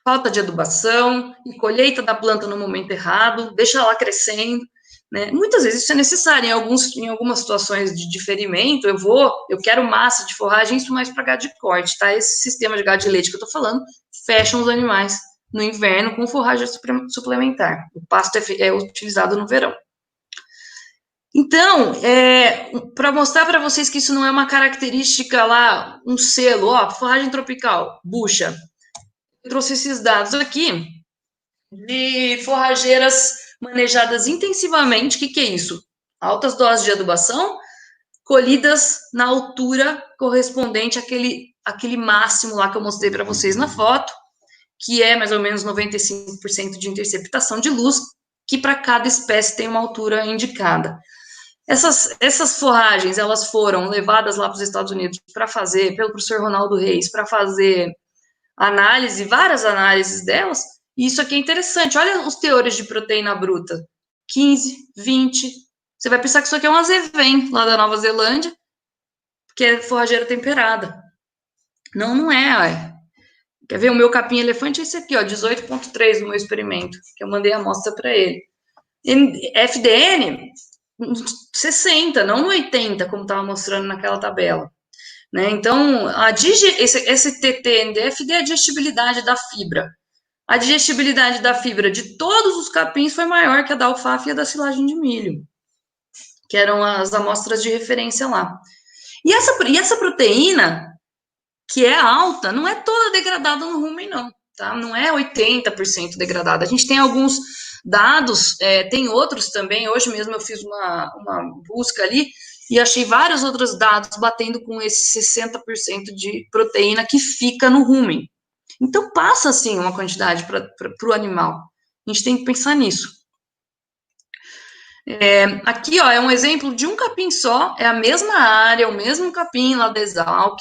Falta de adubação e colheita da planta no momento errado, deixa ela crescendo, né? Muitas vezes isso é necessário, em algumas situações de diferimento, eu quero massa de forragem, isso mais para gado de corte, tá? Esse sistema de gado de leite que eu tô falando, fecham os animais no inverno com forragem suplementar. O pasto é utilizado no verão. Então, para mostrar para vocês que isso não é uma característica lá, um selo, ó, forragem tropical, bucha. Eu trouxe esses dados aqui de forrageiras manejadas intensivamente. O que é isso? Altas doses de adubação, colhidas na altura correspondente àquele máximo lá que eu mostrei para vocês na foto, que é mais ou menos 95% de interceptação de luz, que para cada espécie tem uma altura indicada. Essas forragens, elas foram levadas lá para os Estados Unidos para fazer, pelo professor Ronaldo Reis, para fazer várias análises delas, e isso aqui é interessante. Olha os teores de proteína bruta, 15, 20, você vai pensar que isso aqui é um azevém, lá da Nova Zelândia, que é forrageira temperada. Não é. Quer ver? O meu capim-elefante é esse aqui, ó, 18,3 no meu experimento, que eu mandei a amostra para ele. FDN, 60, não no 80, como estava mostrando naquela tabela. Né? Então, esse TT-NDF é a digestibilidade da fibra. A digestibilidade da fibra de todos os capins foi maior que a da alfafa e a da silagem de milho, que eram as amostras de referência lá. E essa proteína, que é alta, não é toda degradada no rumen, não. Tá? Não é 80% degradada. A gente tem alguns dados, tem outros também. Hoje mesmo eu fiz uma busca ali e achei vários outros dados batendo com esse 60% de proteína que fica no rumen. Então, passa, assim, uma quantidade para o animal. A gente tem que pensar nisso. Aqui, ó, é um exemplo de um capim só, é a mesma área, o mesmo capim lá da Exalc.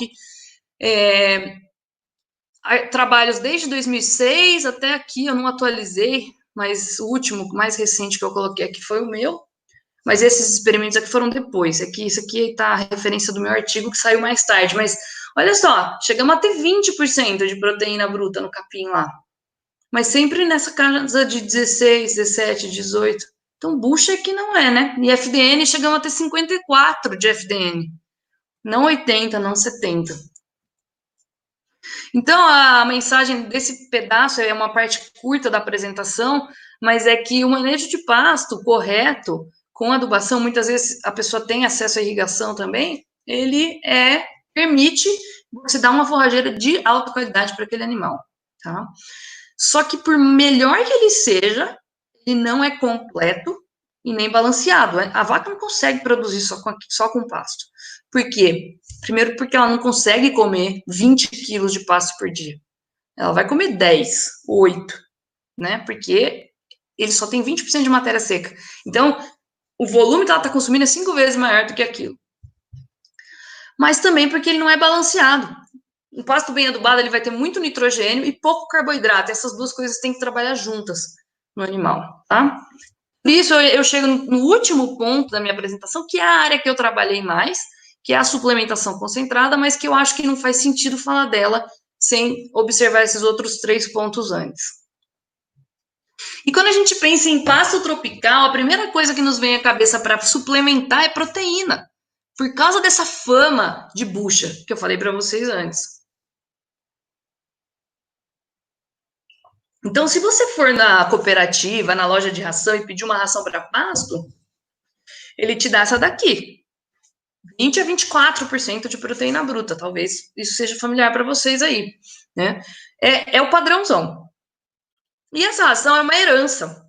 Trabalhos desde 2006 até aqui, eu não atualizei, mas o último, mais recente que eu coloquei aqui foi o meu. Mas esses experimentos aqui foram depois. Isso aqui está a referência do meu artigo que saiu mais tarde. Mas olha só, chegamos a ter 20% de proteína bruta no capim lá. Mas sempre nessa casa de 16, 17, 18. Então, bucha aqui não é, né? E FDN chegamos a ter 54 de FDN. Não 80, não 70. Então, a mensagem desse pedaço é uma parte curta da apresentação, mas é que o manejo de pasto correto, com adubação, muitas vezes a pessoa tem acesso à irrigação também, ele permite você dar uma forrageira de alta qualidade para aquele animal, tá? Só que por melhor que ele seja, ele não é completo e nem balanceado. A vaca não consegue produzir só com pasto. Por quê? Primeiro porque ela não consegue comer 20 quilos de pasto por dia. Ela vai comer 10, 8, né? Porque ele só tem 20% de matéria seca. Então, o volume que ela está consumindo é 5 vezes maior do que aquilo. Mas também porque ele não é balanceado. Um pasto bem adubado, ele vai ter muito nitrogênio e pouco carboidrato. Essas duas coisas têm que trabalhar juntas no animal, tá? Por isso, eu chego no último ponto da minha apresentação, que é a área que eu trabalhei mais, que é a suplementação concentrada, mas que eu acho que não faz sentido falar dela sem observar esses outros 3 pontos antes. E quando a gente pensa em pasto tropical, a primeira coisa que nos vem à cabeça para suplementar é proteína, por causa dessa fama de bucha que eu falei para vocês antes. Então, se você for na cooperativa, na loja de ração e pedir uma ração para pasto, ele te dá essa daqui, 20 a 24% de proteína bruta. Talvez isso seja familiar para vocês aí, né? É o padrãozão. E essa ração é uma herança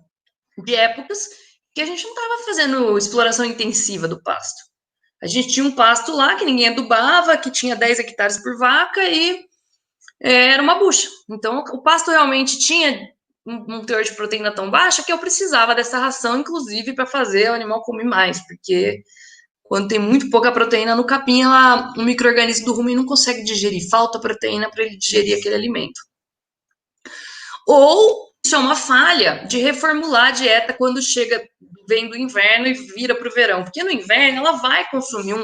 de épocas que a gente não estava fazendo exploração intensiva do pasto. A gente tinha um pasto lá que ninguém adubava, que tinha 10 hectares por vaca e era uma bucha. Então, o pasto realmente tinha um teor de proteína tão baixa que eu precisava dessa ração, inclusive, para fazer o animal comer mais, porque quando tem muito pouca proteína no capim, o micro-organismo do rumen não consegue digerir, falta proteína para ele digerir aquele alimento. Ou isso é uma falha de reformular a dieta quando vem do inverno e vira para o verão, porque no inverno ela vai consumir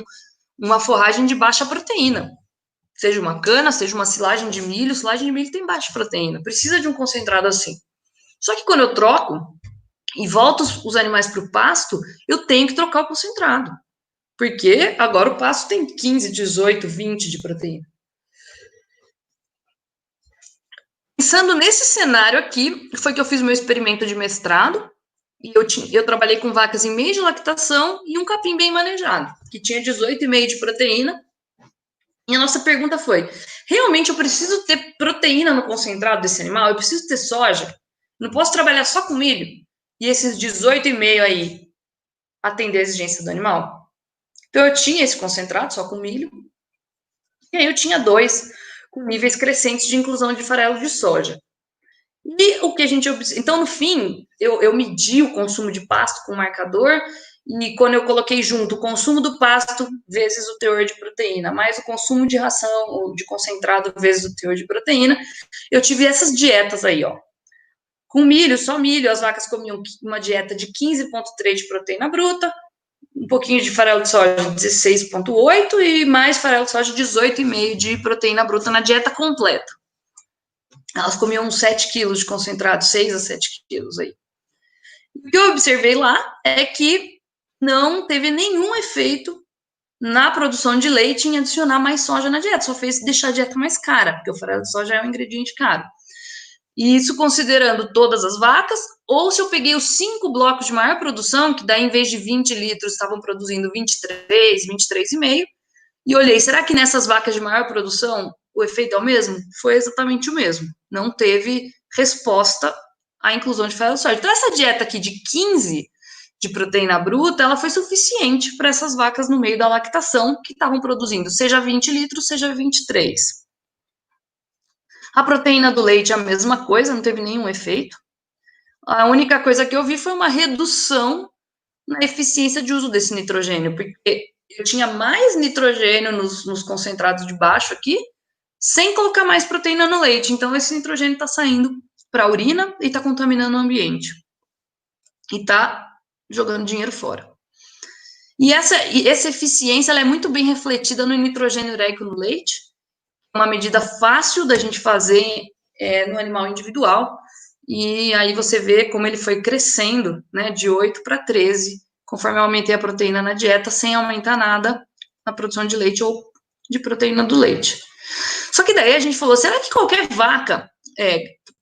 uma forragem de baixa proteína, seja uma cana, seja uma silagem de milho tem baixa proteína, precisa de um concentrado assim. Só que quando eu troco e volto os animais para o pasto, eu tenho que trocar o concentrado, porque agora o pasto tem 15, 18, 20 de proteína. Pensando nesse cenário aqui, foi que eu fiz meu experimento de mestrado, e eu trabalhei com vacas em meio de lactação e um capim bem manejado, que tinha 18,5 de proteína. E a nossa pergunta foi, realmente eu preciso ter proteína no concentrado desse animal? Eu preciso ter soja? Não posso trabalhar só com milho? E esses 18,5 aí atender a exigência do animal? Então, eu tinha esse concentrado só com milho, e aí eu tinha 2 com níveis crescentes de inclusão de farelo de soja. E o que a gente observa... Então, no fim, eu medi o consumo de pasto com o marcador, e quando eu coloquei junto o consumo do pasto vezes o teor de proteína, mais o consumo de ração, de concentrado vezes o teor de proteína, eu tive essas dietas aí, ó. Com milho, só milho, as vacas comiam uma dieta de 15,3 de proteína bruta, um pouquinho de farelo de soja, 16,8, e mais farelo de soja, 18,5 de proteína bruta na dieta completa. Elas comiam uns 7 quilos de concentrado, 6 a 7 quilos aí. O que eu observei lá é que não teve nenhum efeito na produção de leite em adicionar mais soja na dieta, só fez deixar a dieta mais cara, porque o farelo de soja é um ingrediente caro. E isso considerando todas as vacas, ou se eu peguei os 5 blocos de maior produção, que daí em vez de 20 litros estavam produzindo 23, 23,5, e olhei, será que nessas vacas de maior produção o efeito é o mesmo? Foi exatamente o mesmo. Não teve resposta à inclusão de farelo de soja. Então, essa dieta aqui de 15 de proteína bruta, ela foi suficiente para essas vacas no meio da lactação, que estavam produzindo seja 20 litros, seja 23. A proteína do leite é a mesma coisa, não teve nenhum efeito. A única coisa que eu vi foi uma redução na eficiência de uso desse nitrogênio, porque eu tinha mais nitrogênio nos concentrados de baixo aqui, sem colocar mais proteína no leite. Então, esse nitrogênio está saindo para a urina e está contaminando o ambiente. E está jogando dinheiro fora. E essa eficiência ela é muito bem refletida no nitrogênio ureico no leite, uma medida fácil da gente fazer no animal individual, e aí você vê como ele foi crescendo, né, de 8 para 13, conforme eu aumentei a proteína na dieta, sem aumentar nada na produção de leite ou de proteína do leite. Só que daí a gente falou, será que qualquer vaca,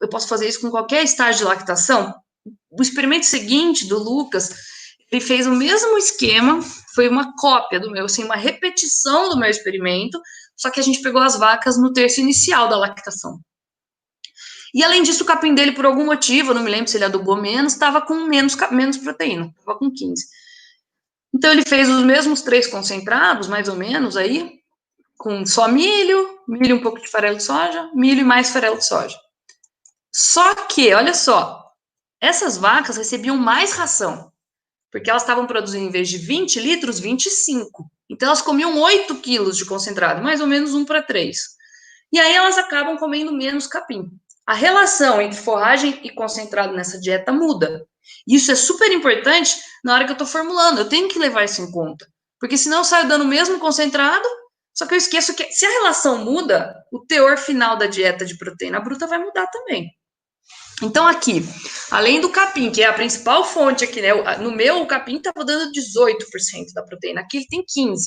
eu posso fazer isso com qualquer estágio de lactação? O experimento seguinte do Lucas, ele fez o mesmo esquema, foi uma cópia do meu, assim, uma repetição do meu experimento, só que a gente pegou as vacas no terço inicial da lactação. E além disso, o capim dele, por algum motivo, eu não me lembro se ele adubou menos, estava com menos proteína, estava com 15. Então ele fez os mesmos 3 concentrados, mais ou menos, aí, com só milho, um pouco de farelo de soja, milho e mais farelo de soja. Só que, olha só, essas vacas recebiam mais ração, porque elas estavam produzindo, em vez de 20 litros, 25. Então, elas comiam 8 quilos de concentrado, mais ou menos 1 para 3. E aí, elas acabam comendo menos capim. A relação entre forragem e concentrado nessa dieta muda. Isso é super importante na hora que eu estou formulando. Eu tenho que levar isso em conta. Porque senão eu saio dando o mesmo concentrado, só que eu esqueço que se a relação muda, o teor final da dieta de proteína bruta vai mudar também. Então, aqui, além do capim, que é a principal fonte aqui, né? No meu, o capim estava dando 18% da proteína. Aqui ele tem 15%.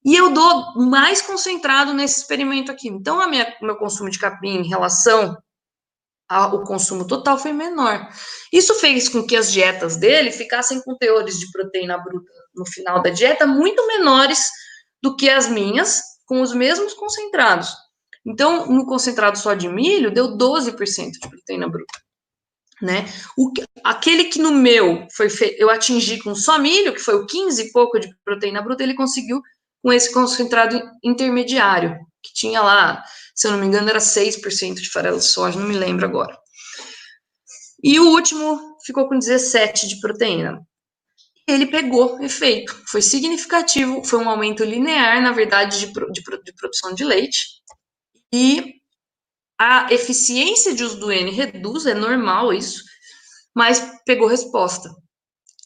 E eu dou mais concentrado nesse experimento aqui. Então, o meu consumo de capim em relação ao consumo total foi menor. Isso fez com que as dietas dele ficassem com teores de proteína bruta no final da dieta muito menores do que as minhas, com os mesmos concentrados. Então, no concentrado só de milho, deu 12% de proteína bruta, né? Aquele que no meu eu atingi com só milho, que foi o 15 e pouco de proteína bruta, ele conseguiu com esse concentrado intermediário, que tinha lá, se eu não me engano, era 6% de farelo de soja, não me lembro agora. E o último ficou com 17% de proteína. Ele pegou efeito, foi significativo, foi um aumento linear, na verdade, de produção de leite, e a eficiência de uso do N reduz, é normal isso, mas pegou resposta.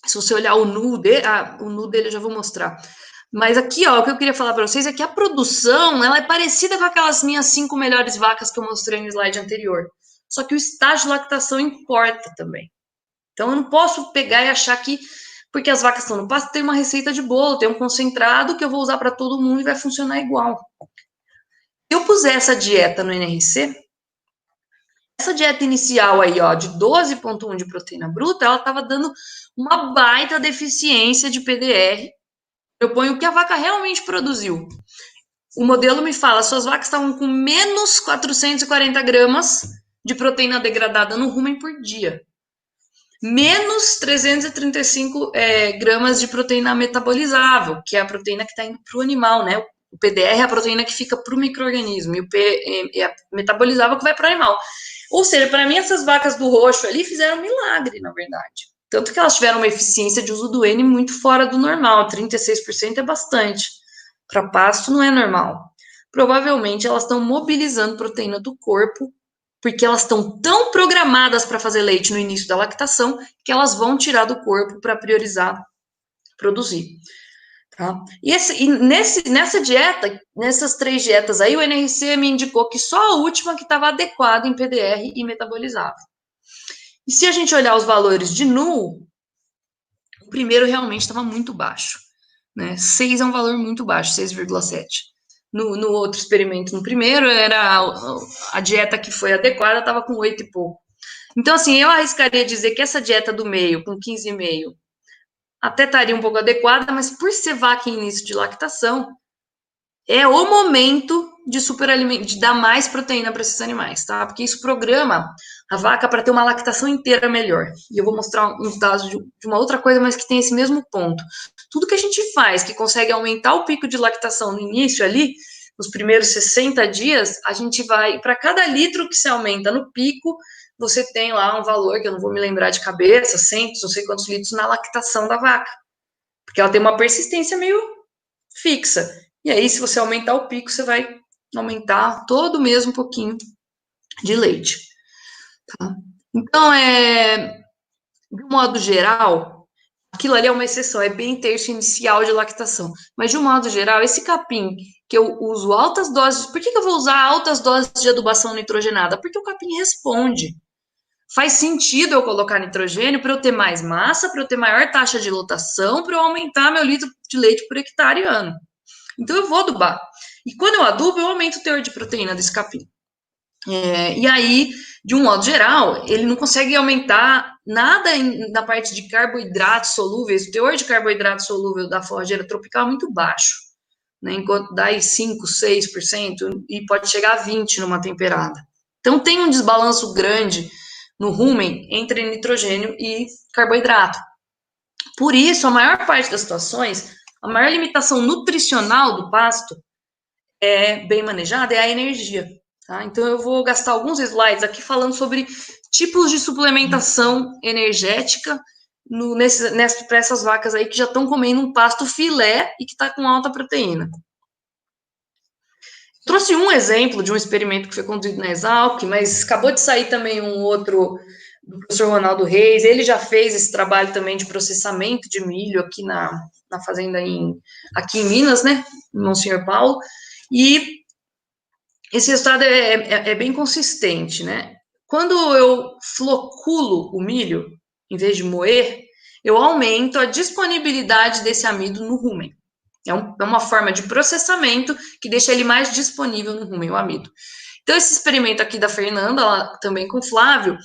Se você olhar o nu dele eu já vou mostrar. Mas aqui, ó, o que eu queria falar para vocês é que a produção, ela é parecida com aquelas minhas 5 melhores vacas que eu mostrei no slide anterior. Só que o estágio de lactação importa também. Então, eu não posso pegar e achar que, porque as vacas estão no pasto, tem uma receita de bolo, tem um concentrado que eu vou usar para todo mundo e vai funcionar igual. Se eu puser essa dieta no NRC, essa dieta inicial aí, ó, de 12,1 de proteína bruta, ela estava dando uma baita deficiência de PDR. Eu ponho o que a vaca realmente produziu. O modelo me fala, suas vacas estavam com menos 440 gramas de proteína degradada no rumen por dia. Menos 335 gramas de proteína metabolizável, que é a proteína que está indo para o animal, né? O PDR é a proteína que fica para o micro-organismo, e o P é a metabolizável que vai para o animal. Ou seja, para mim, essas vacas do roxo ali fizeram um milagre, na verdade. Tanto que elas tiveram uma eficiência de uso do N muito fora do normal, 36% é bastante. Para pasto não é normal. Provavelmente elas estão mobilizando proteína do corpo, porque elas estão tão programadas para fazer leite no início da lactação, que elas vão tirar do corpo para priorizar produzir. Tá? Nessa dieta, nessas 3 dietas aí, o NRC me indicou que só a última que estava adequada em PDR e metabolizável. E se a gente olhar os valores de NU, O primeiro realmente estava muito baixo, né? 6 é um valor muito baixo, 6,7. No outro experimento, no primeiro, era a dieta que foi adequada, estava com 8 e pouco. Então, assim, eu arriscaria dizer que essa dieta do meio, com 15,5, até estaria um pouco adequada, mas por ser vaca em início de lactação, é o momento de de dar mais proteína para esses animais, tá? Porque isso programa a vaca para ter uma lactação inteira melhor. E eu vou mostrar uns dados de uma outra coisa, mas que tem esse mesmo ponto. Tudo que a gente faz que consegue aumentar o pico de lactação no início ali, nos primeiros 60 dias, a gente vai, para cada litro que se aumenta no pico, você tem lá um valor, que eu não vou me lembrar de cabeça, 100, não sei quantos litros na lactação da vaca. Porque ela tem uma persistência meio fixa. E aí, se você aumentar o pico, você vai aumentar todo mesmo um pouquinho de leite. Tá? Então, de um modo geral, aquilo ali é uma exceção, é bem terço inicial de lactação. Mas, de um modo geral, esse capim que eu uso altas doses... Por que eu vou usar altas doses de adubação nitrogenada? Porque o capim responde. Faz sentido eu colocar nitrogênio para eu ter mais massa, para eu ter maior taxa de lotação, para eu aumentar meu litro de leite por hectare ano. Então, eu vou adubar. E quando eu adubo, eu aumento o teor de proteína desse capim. E aí, de um modo geral, ele não consegue aumentar nada na parte de carboidratos solúveis. O teor de carboidrato solúvel da forrageira tropical é muito baixo, né? Enquanto dá aí 5%, 6% e pode chegar a 20% numa temperada. Então, tem um desbalanço grande no rumen entre nitrogênio e carboidrato. Por isso, a maior parte das situações, a maior limitação nutricional do pasto bem manejada é a energia. Tá? Então, eu vou gastar alguns slides aqui falando sobre tipos de suplementação energética para essas vacas aí que já estão comendo um pasto filé e que está com alta proteína. Trouxe um exemplo de um experimento que foi conduzido na Exalc, mas acabou de sair também um outro do professor Ronaldo Reis. Ele já fez esse trabalho também de processamento de milho aqui na fazenda aqui em Minas, né, em Monsenhor Paulo, e esse resultado é bem consistente, né? Quando eu floculo o milho, em vez de moer, eu aumento a disponibilidade desse amido no rumen. É uma forma de processamento que deixa ele mais disponível no rumen, o amido. Então, esse experimento aqui da Fernanda, ela, também com o Flávio,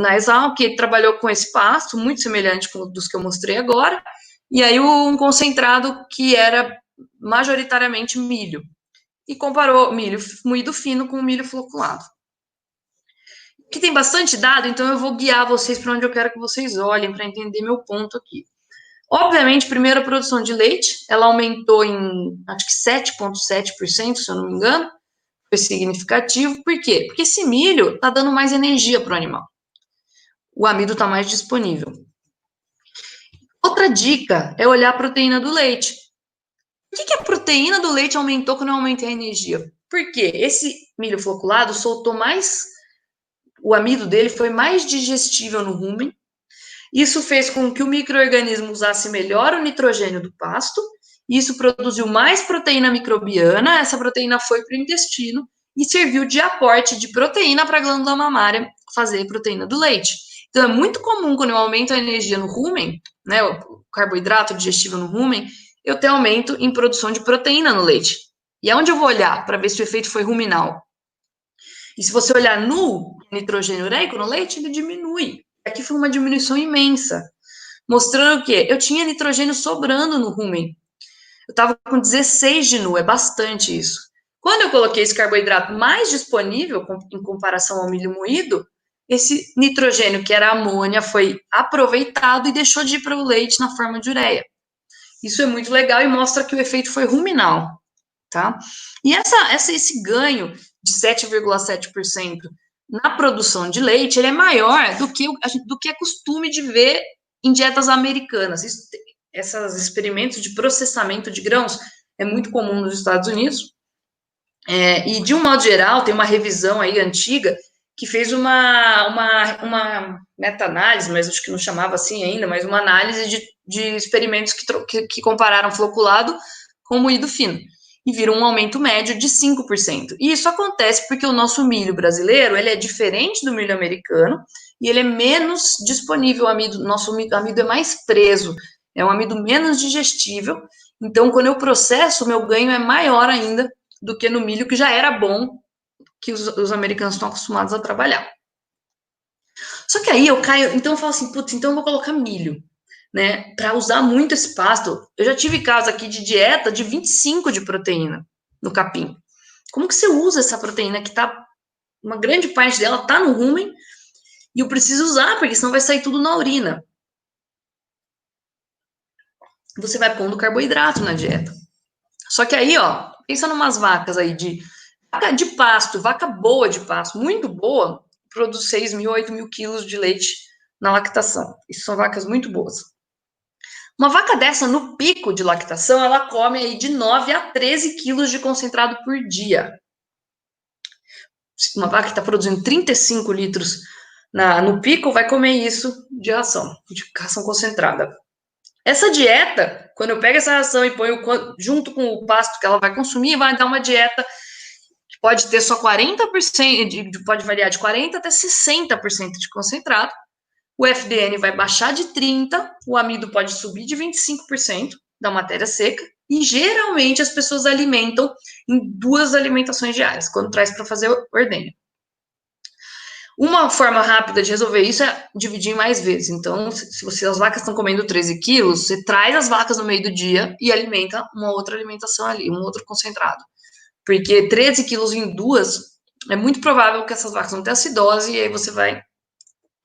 na Exalc, que trabalhou com esse pasto, muito semelhante com dos que eu mostrei agora, e aí um concentrado que era majoritariamente milho. E comparou milho moído fino com milho floculado. Aqui tem bastante dado, então eu vou guiar vocês para onde eu quero que vocês olhem para entender meu ponto aqui. Obviamente, primeiro a produção de leite, ela aumentou em, acho que 7,7%, se eu não me engano, foi significativo. Por quê? Porque esse milho está dando mais energia para o animal. O amido está mais disponível. Outra dica é olhar a proteína do leite. Por que a proteína do leite aumentou quando eu aumentei a energia? Porque esse milho floculado soltou mais, o amido dele foi mais digestível no rumen. Isso fez com que o micro-organismo usasse melhor o nitrogênio do pasto. Isso produziu mais proteína microbiana. Essa proteína foi para o intestino e serviu de aporte de proteína para a glândula mamária fazer proteína do leite. Então, é muito comum quando eu aumento a energia no rumen, né, o carboidrato digestível no rumen, eu ter aumento em produção de proteína no leite. E é onde eu vou olhar para ver se o efeito foi ruminal. E se você olhar no nitrogênio ureico no leite, ele diminui. Aqui foi uma diminuição imensa, mostrando o quê? Eu tinha nitrogênio sobrando no rumen. Eu estava com 16 de NU, é bastante isso. Quando eu coloquei esse carboidrato mais disponível, em comparação ao milho moído, esse nitrogênio, que era amônia, foi aproveitado e deixou de ir para o leite na forma de ureia. Isso é muito legal e mostra que o efeito foi ruminal, tá? E esse ganho de 7,7% na produção de leite, ele é maior do que é costume de ver em dietas americanas. Esses experimentos de processamento de grãos é muito comum nos Estados Unidos. E, de um modo geral, tem uma revisão aí antiga que fez uma meta-análise, mas acho que não chamava assim ainda, mas uma análise de experimentos que compararam floculado com moído fino, e viram um aumento médio de 5%. E isso acontece porque o nosso milho brasileiro, ele é diferente do milho americano, e ele é menos disponível, o amido. Nosso amido é mais preso, é um amido menos digestível. Então, quando eu processo, o meu ganho é maior ainda do que no milho, que já era bom, que os americanos estão acostumados a trabalhar. Só que aí eu caio, então eu falo assim, putz, então eu vou colocar milho, né, para usar muito esse pasto. Eu já tive casos aqui de dieta de 25 de proteína no capim. Como que você usa essa proteína que tá, uma grande parte dela tá no rumen, e eu preciso usar, porque senão vai sair tudo na urina. Você vai pondo carboidrato na dieta. Só que aí, ó, pensa numas vacas aí vaca de pasto, vaca boa de pasto, muito boa, produz 6.000, 8.000 quilos de leite na lactação. Isso são vacas muito boas. Uma vaca dessa, no pico de lactação, ela come aí de 9 a 13 quilos de concentrado por dia. Uma vaca que está produzindo 35 litros no pico vai comer isso de ração concentrada. Essa dieta, quando eu pego essa ração e ponho junto com o pasto que ela vai consumir, vai dar uma dieta que pode ter só 40%, pode variar de 40% até 60% de concentrado. O FDN vai baixar de 30%, o amido pode subir de 25% da matéria seca, e geralmente as pessoas alimentam em 2 alimentações diárias, quando traz para fazer ordenha. Uma forma rápida de resolver isso é dividir em mais vezes. Então, se as vacas estão comendo 13 quilos, você traz as vacas no meio do dia e alimenta uma outra alimentação ali, um outro concentrado. Porque 13 quilos em 2, é muito provável que essas vacas vão ter acidose, e aí você vai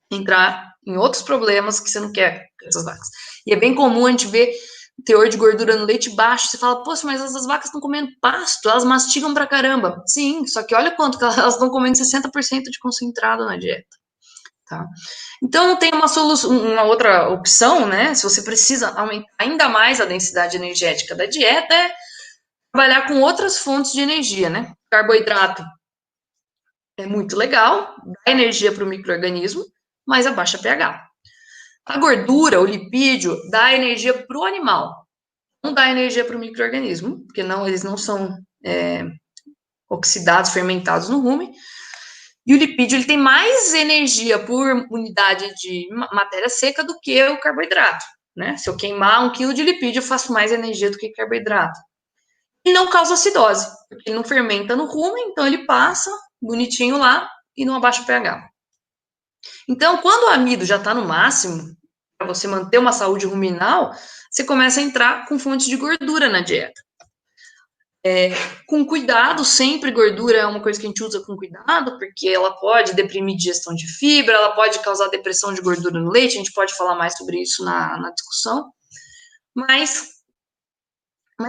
entrar em outros problemas que você não quer com essas vacas. E é bem comum a gente ver teor de gordura no leite baixo. Você fala, poxa, mas essas vacas estão comendo pasto, elas mastigam pra caramba. Sim, só que olha quanto que elas estão comendo 60% de concentrado na dieta. Tá? Então, tem uma solução, uma outra opção, né? Se você precisa aumentar ainda mais a densidade energética da dieta, é trabalhar com outras fontes de energia, né? Carboidrato é muito legal, dá energia para o micro-organismo, mas abaixa pH. A gordura, o lipídio, dá energia para o animal, não dá energia para o micro-organismo, porque eles não são oxidados, fermentados no rumen. E o lipídio ele tem mais energia por unidade de matéria seca do que o carboidrato, né? Se eu queimar 1 quilo de lipídio, eu faço mais energia do que carboidrato. E não causa acidose, porque ele não fermenta no rumen, então ele passa bonitinho lá e não abaixa o pH. Então, quando o amido já está no máximo, para você manter uma saúde ruminal, você começa a entrar com fontes de gordura na dieta. Com cuidado, sempre gordura é uma coisa que a gente usa com cuidado, porque ela pode deprimir digestão de fibra, ela pode causar depressão de gordura no leite, a gente pode falar mais sobre isso na discussão, mas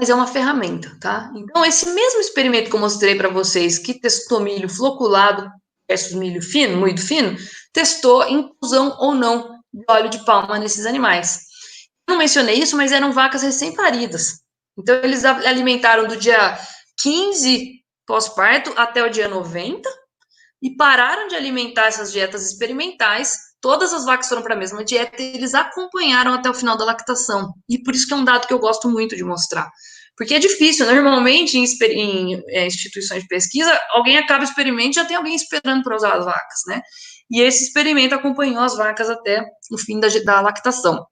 é uma ferramenta, tá? Então, esse mesmo experimento que eu mostrei para vocês, que testou milho floculado versus milho fino, moído fino, testou inclusão ou não de óleo de palma nesses animais. Não mencionei isso, mas eram vacas recém-paridas. Então, eles alimentaram do dia 15 pós-parto até o dia 90 e pararam de alimentar essas dietas experimentais. Todas as vacas foram para a mesma dieta e eles acompanharam até o final da lactação. E por isso que é um dado que eu gosto muito de mostrar. Porque é difícil, normalmente em instituições de pesquisa, alguém acaba o experimento e já tem alguém esperando para usar as vacas, né? E esse experimento acompanhou as vacas até o fim da lactação.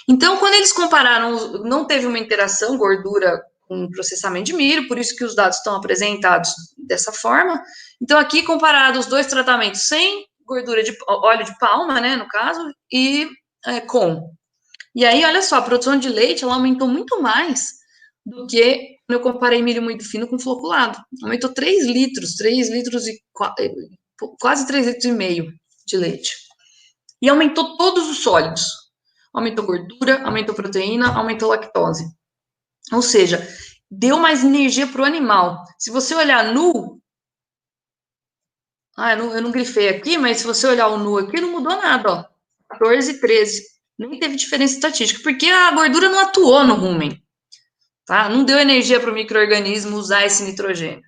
Então, quando eles compararam, não teve uma interação gordura com processamento de milho, por isso que os dados estão apresentados dessa forma. Então, aqui comparado os 2 tratamentos sem gordura de óleo de palma, né, no caso, e com. E aí, olha só, a produção de leite, ela aumentou muito mais do que quando eu comparei milho muito fino com floculado. Aumentou 3 litros e quase 3 litros e meio de leite. E aumentou todos os sólidos. Aumentou gordura, aumentou proteína, aumentou lactose. Ou seja, deu mais energia para o animal. Se você olhar nu, eu não grifei aqui, mas se você olhar o nu aqui, não mudou nada, ó. 14 e 13. Nem teve diferença estatística, porque a gordura não atuou no rumen, tá? Não deu energia para o micro-organismo usar esse nitrogênio.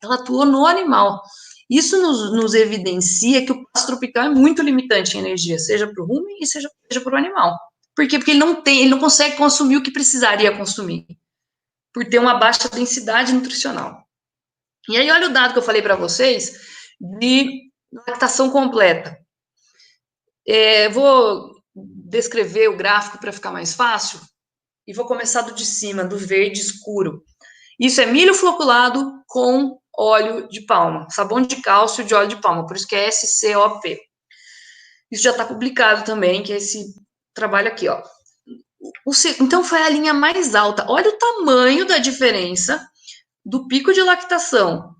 Ela atuou no animal. Isso nos evidencia que o pasto tropical é muito limitante em energia, seja para o rumen e seja para o animal. Por quê? Porque ele não consegue consumir o que precisaria consumir, por ter uma baixa densidade nutricional. E aí, olha o dado que eu falei para vocês de lactação completa. Vou descrever o gráfico para ficar mais fácil, e vou começar do de cima, do verde escuro. Isso é milho floculado com óleo de palma, sabão de cálcio de óleo de palma, por isso que é SCOP. Isso já está publicado também, que é esse trabalho aqui, ó. Então, foi a linha mais alta. Olha o tamanho da diferença do pico de lactação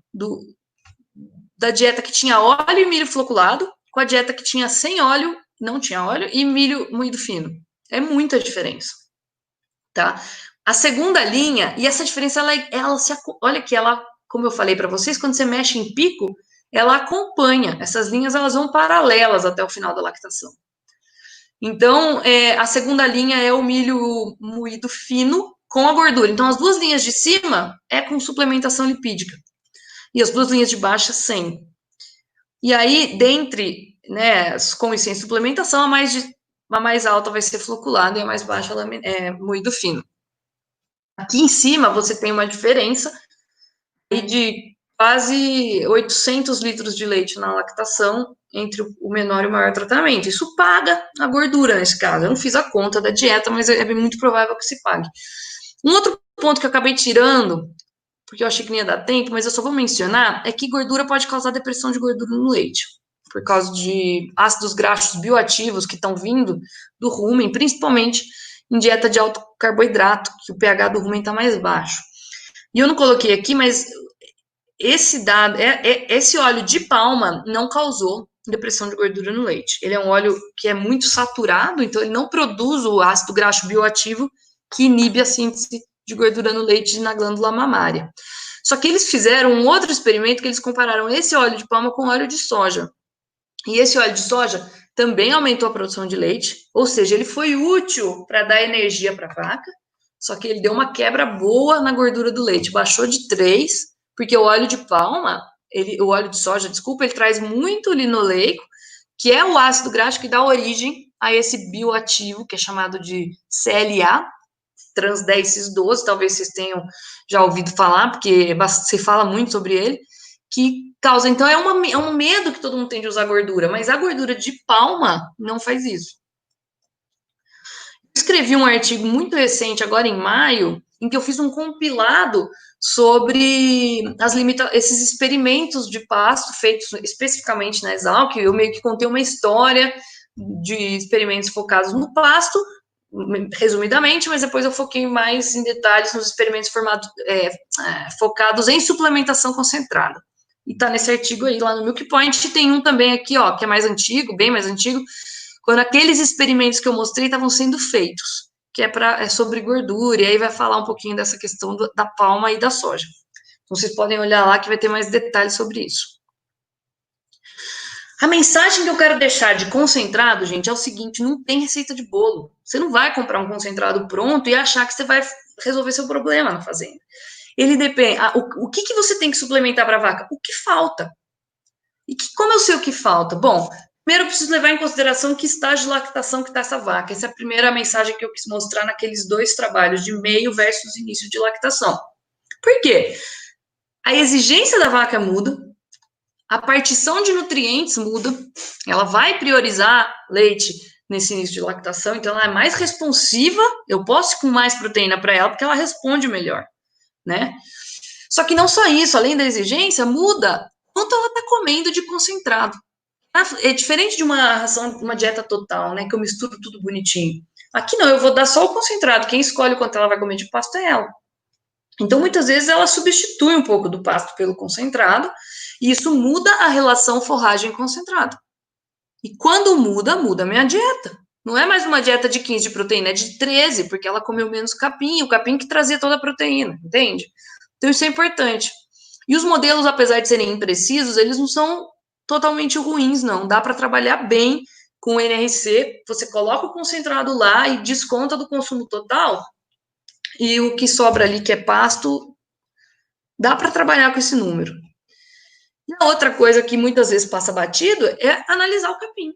da dieta que tinha óleo e milho floculado com a dieta que tinha sem óleo, não tinha óleo, e milho moído fino. É muita diferença, tá? A segunda linha, e essa diferença, olha que ela, como eu falei para vocês, quando você mexe em pico, ela acompanha. Essas linhas, elas vão paralelas até o final da lactação. Então, a segunda linha é o milho moído fino com a gordura. Então, as duas linhas de cima é com suplementação lipídica. E as duas linhas de baixo, sem. E aí, dentre, né, com e sem suplementação, a mais alta vai ser floculada e a mais baixa é moído fino. Aqui em cima, você tem uma diferença de quase 800 litros de leite na lactação entre o menor e o maior tratamento. Isso paga a gordura nesse caso. Eu não fiz a conta da dieta, mas é muito provável que se pague. Um outro ponto que eu acabei tirando, porque eu achei que não ia dar tempo, mas eu só vou mencionar, é que gordura pode causar depressão de gordura no leite, por causa de ácidos graxos bioativos que estão vindo do rumen, principalmente em dieta de alto carboidrato, que o pH do rumen está mais baixo. E eu não coloquei aqui, mas esse óleo de palma não causou depressão de gordura no leite. Ele é um óleo que é muito saturado, então ele não produz o ácido graxo bioativo que inibe a síntese de gordura no leite e na glândula mamária. Só que eles fizeram um outro experimento que eles compararam esse óleo de palma com óleo de soja. E esse óleo de soja também aumentou a produção de leite, ou seja, ele foi útil para dar energia para a vaca, só que ele deu uma quebra boa na gordura do leite, baixou de 3, porque o óleo de palma, o óleo de soja, desculpa, ele traz muito linoleico, que é o ácido graxo que dá origem a esse bioativo, que é chamado de CLA, trans 10-cis-12, talvez vocês tenham já ouvido falar, porque se fala muito sobre ele, que causa, então é um medo que todo mundo tem de usar gordura, mas a gordura de palma não faz isso. Eu escrevi um artigo muito recente, agora em maio, em que eu fiz um compilado sobre esses experimentos de pasto feitos especificamente na Exalc. Eu meio que contei uma história de experimentos focados no pasto, resumidamente, mas depois eu foquei mais em detalhes nos experimentos focados em suplementação concentrada. E tá nesse artigo aí, lá no Milk Point. Tem um também aqui, ó, que é mais antigo, bem mais antigo, quando aqueles experimentos que eu mostrei estavam sendo feitos, que é sobre gordura, e aí vai falar um pouquinho dessa questão da palma e da soja. Então, vocês podem olhar lá que vai ter mais detalhes sobre isso. A mensagem que eu quero deixar de concentrado, gente, é o seguinte: não tem receita de bolo. Você não vai comprar um concentrado pronto e achar que você vai resolver seu problema na fazenda. Ele depende. O que você tem que suplementar para a vaca? O que falta? E como eu sei o que falta? Bom, primeiro eu preciso levar em consideração que estágio de lactação que está essa vaca. Essa é a primeira mensagem que eu quis mostrar naqueles 2 trabalhos, de meio versus início de lactação. Por quê? A exigência da vaca muda, a partição de nutrientes muda, ela vai priorizar leite nesse início de lactação, então ela é mais responsiva, eu posso ir com mais proteína para ela, porque ela responde melhor, né? Só que não só isso, além da exigência, muda quanto ela está comendo de concentrado. É diferente de uma ração, uma dieta total, né, que eu misturo tudo bonitinho. Aqui não, eu vou dar só o concentrado, quem escolhe o quanto ela vai comer de pasto é ela. Então, muitas vezes, ela substitui um pouco do pasto pelo concentrado, e isso muda a relação forragem-concentrado. E quando muda, muda a minha dieta. Não é mais uma dieta de 15 de proteína, é de 13, porque ela comeu menos capim, o capim que trazia toda a proteína, entende? Então, isso é importante. E os modelos, apesar de serem imprecisos, eles não são totalmente ruins, não. Dá para trabalhar bem com o NRC, você coloca o concentrado lá e desconta do consumo total, e o que sobra ali, que é pasto, dá para trabalhar com esse número. E a outra coisa que muitas vezes passa batido é analisar o capim.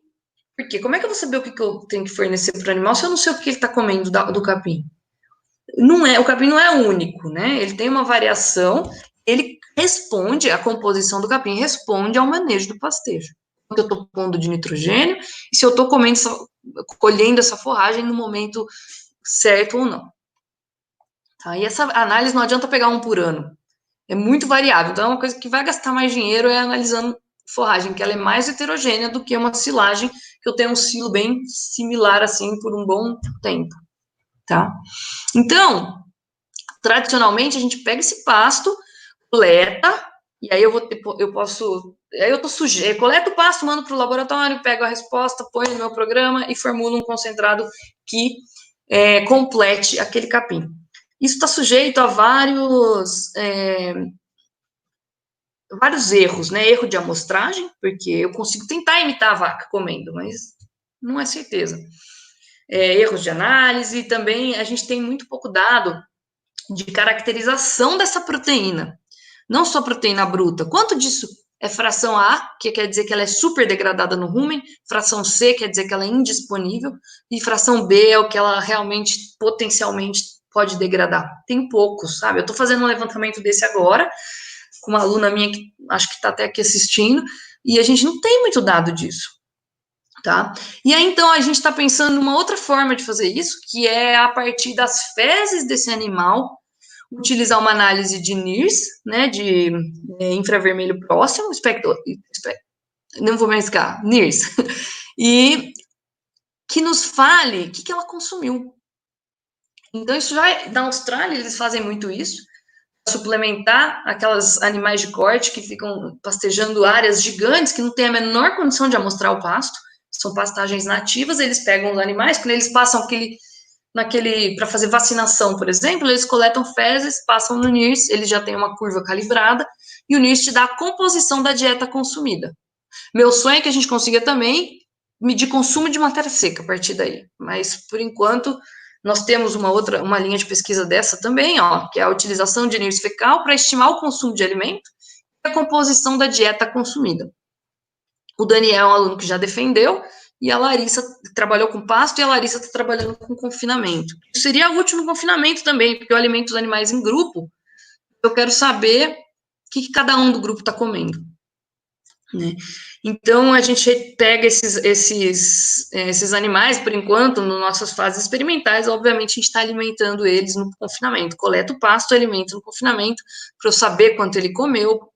Porque como é que eu vou saber o que eu tenho que fornecer para o animal se eu não sei o que ele está comendo do capim? O capim não é único, né? Ele tem uma variação, ele responde, a composição do capim responde ao manejo do pastejo. eu estou pondo de nitrogênio e se eu estou colhendo essa forragem no momento certo ou não. Tá? E essa análise não adianta pegar um por ano. É muito variável. Então, é uma coisa que vai gastar mais dinheiro é analisando forragem, que ela é mais heterogênea do que uma silagem, que eu tenho um silo bem similar, assim, por um bom tempo. Tá? Então, tradicionalmente, a gente pega esse pasto, coleta, e aí aí eu tô sujeito, coleto o pasto, mando para o laboratório, pego a resposta, ponho no meu programa e formulo um concentrado que complete aquele capim. Isso está sujeito a vários erros, né? Erro de amostragem, porque eu consigo tentar imitar a vaca comendo, mas não é certeza. Erros de análise, também a gente tem muito pouco dado de caracterização dessa proteína. Não só proteína bruta. Quanto disso é fração A, que quer dizer que ela é super degradada no rumen, fração C quer dizer que ela é indisponível, e fração B é o que ela realmente, potencialmente, pode degradar. Tem poucos, sabe? Eu estou fazendo um levantamento desse agora, com uma aluna minha que acho que está até aqui assistindo, e a gente não tem muito dado disso. Tá? E aí, então, a gente está pensando numa outra forma de fazer isso, que é a partir das fezes desse animal, utilizar uma análise de NIRS, né, de infravermelho próximo, não vou mais ficar, NIRS, e que nos fale o que ela consumiu. Então, isso já, na Austrália, eles fazem muito isso, suplementar aquelas animais de corte que ficam pastejando áreas gigantes, que não tem a menor condição de amostrar o pasto, são pastagens nativas, eles pegam os animais, quando eles passam para fazer vacinação, por exemplo, eles coletam fezes, passam no NIRS, eles já têm uma curva calibrada, e o NIRS te dá a composição da dieta consumida. Meu sonho é que a gente consiga também medir consumo de matéria seca a partir daí, mas, por enquanto, nós temos uma linha de pesquisa dessa também, que é a utilização de NIRS fecal para estimar o consumo de alimento e a composição da dieta consumida. O Daniel é um aluno que já defendeu, e a Larissa trabalhou com pasto, e a Larissa está trabalhando com confinamento. Seria o último confinamento também, porque eu alimento os animais em grupo, eu quero saber o que cada um do grupo está comendo. Né? Então, a gente pega esses animais, por enquanto, nas nossas fases experimentais, obviamente, a gente está alimentando eles no confinamento. Coleta o pasto, alimento no confinamento, para eu saber quanto ele comeu,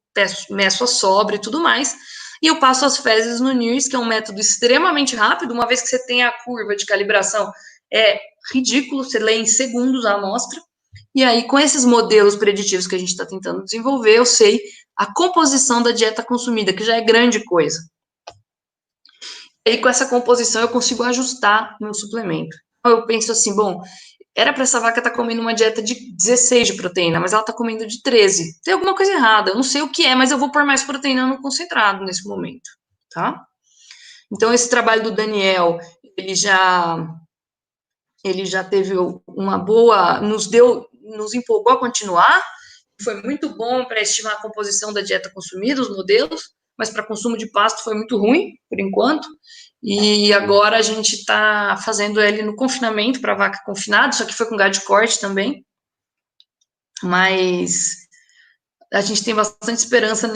meço a sobra e tudo mais, e eu passo as fezes no NIRS, que é um método extremamente rápido, uma vez que você tem a curva de calibração, é ridículo, você lê em segundos a amostra, e aí, com esses modelos preditivos que a gente está tentando desenvolver, eu sei a composição da dieta consumida, que já é grande coisa. E aí, com essa composição, eu consigo ajustar meu suplemento. Então, eu penso assim, bom, era para essa vaca estar comendo uma dieta de 16 de proteína, mas ela está comendo de 13. Tem alguma coisa errada, eu não sei o que é, mas eu vou pôr mais proteína no concentrado nesse momento, tá? Então, esse trabalho do Daniel, ele já teve uma boa, nos empolgou a continuar, foi muito bom para estimar a composição da dieta consumida, os modelos, mas para consumo de pasto foi muito ruim, por enquanto, e agora a gente está fazendo ele no confinamento, para vaca confinada, só que foi com gado de corte também, mas a gente tem bastante esperança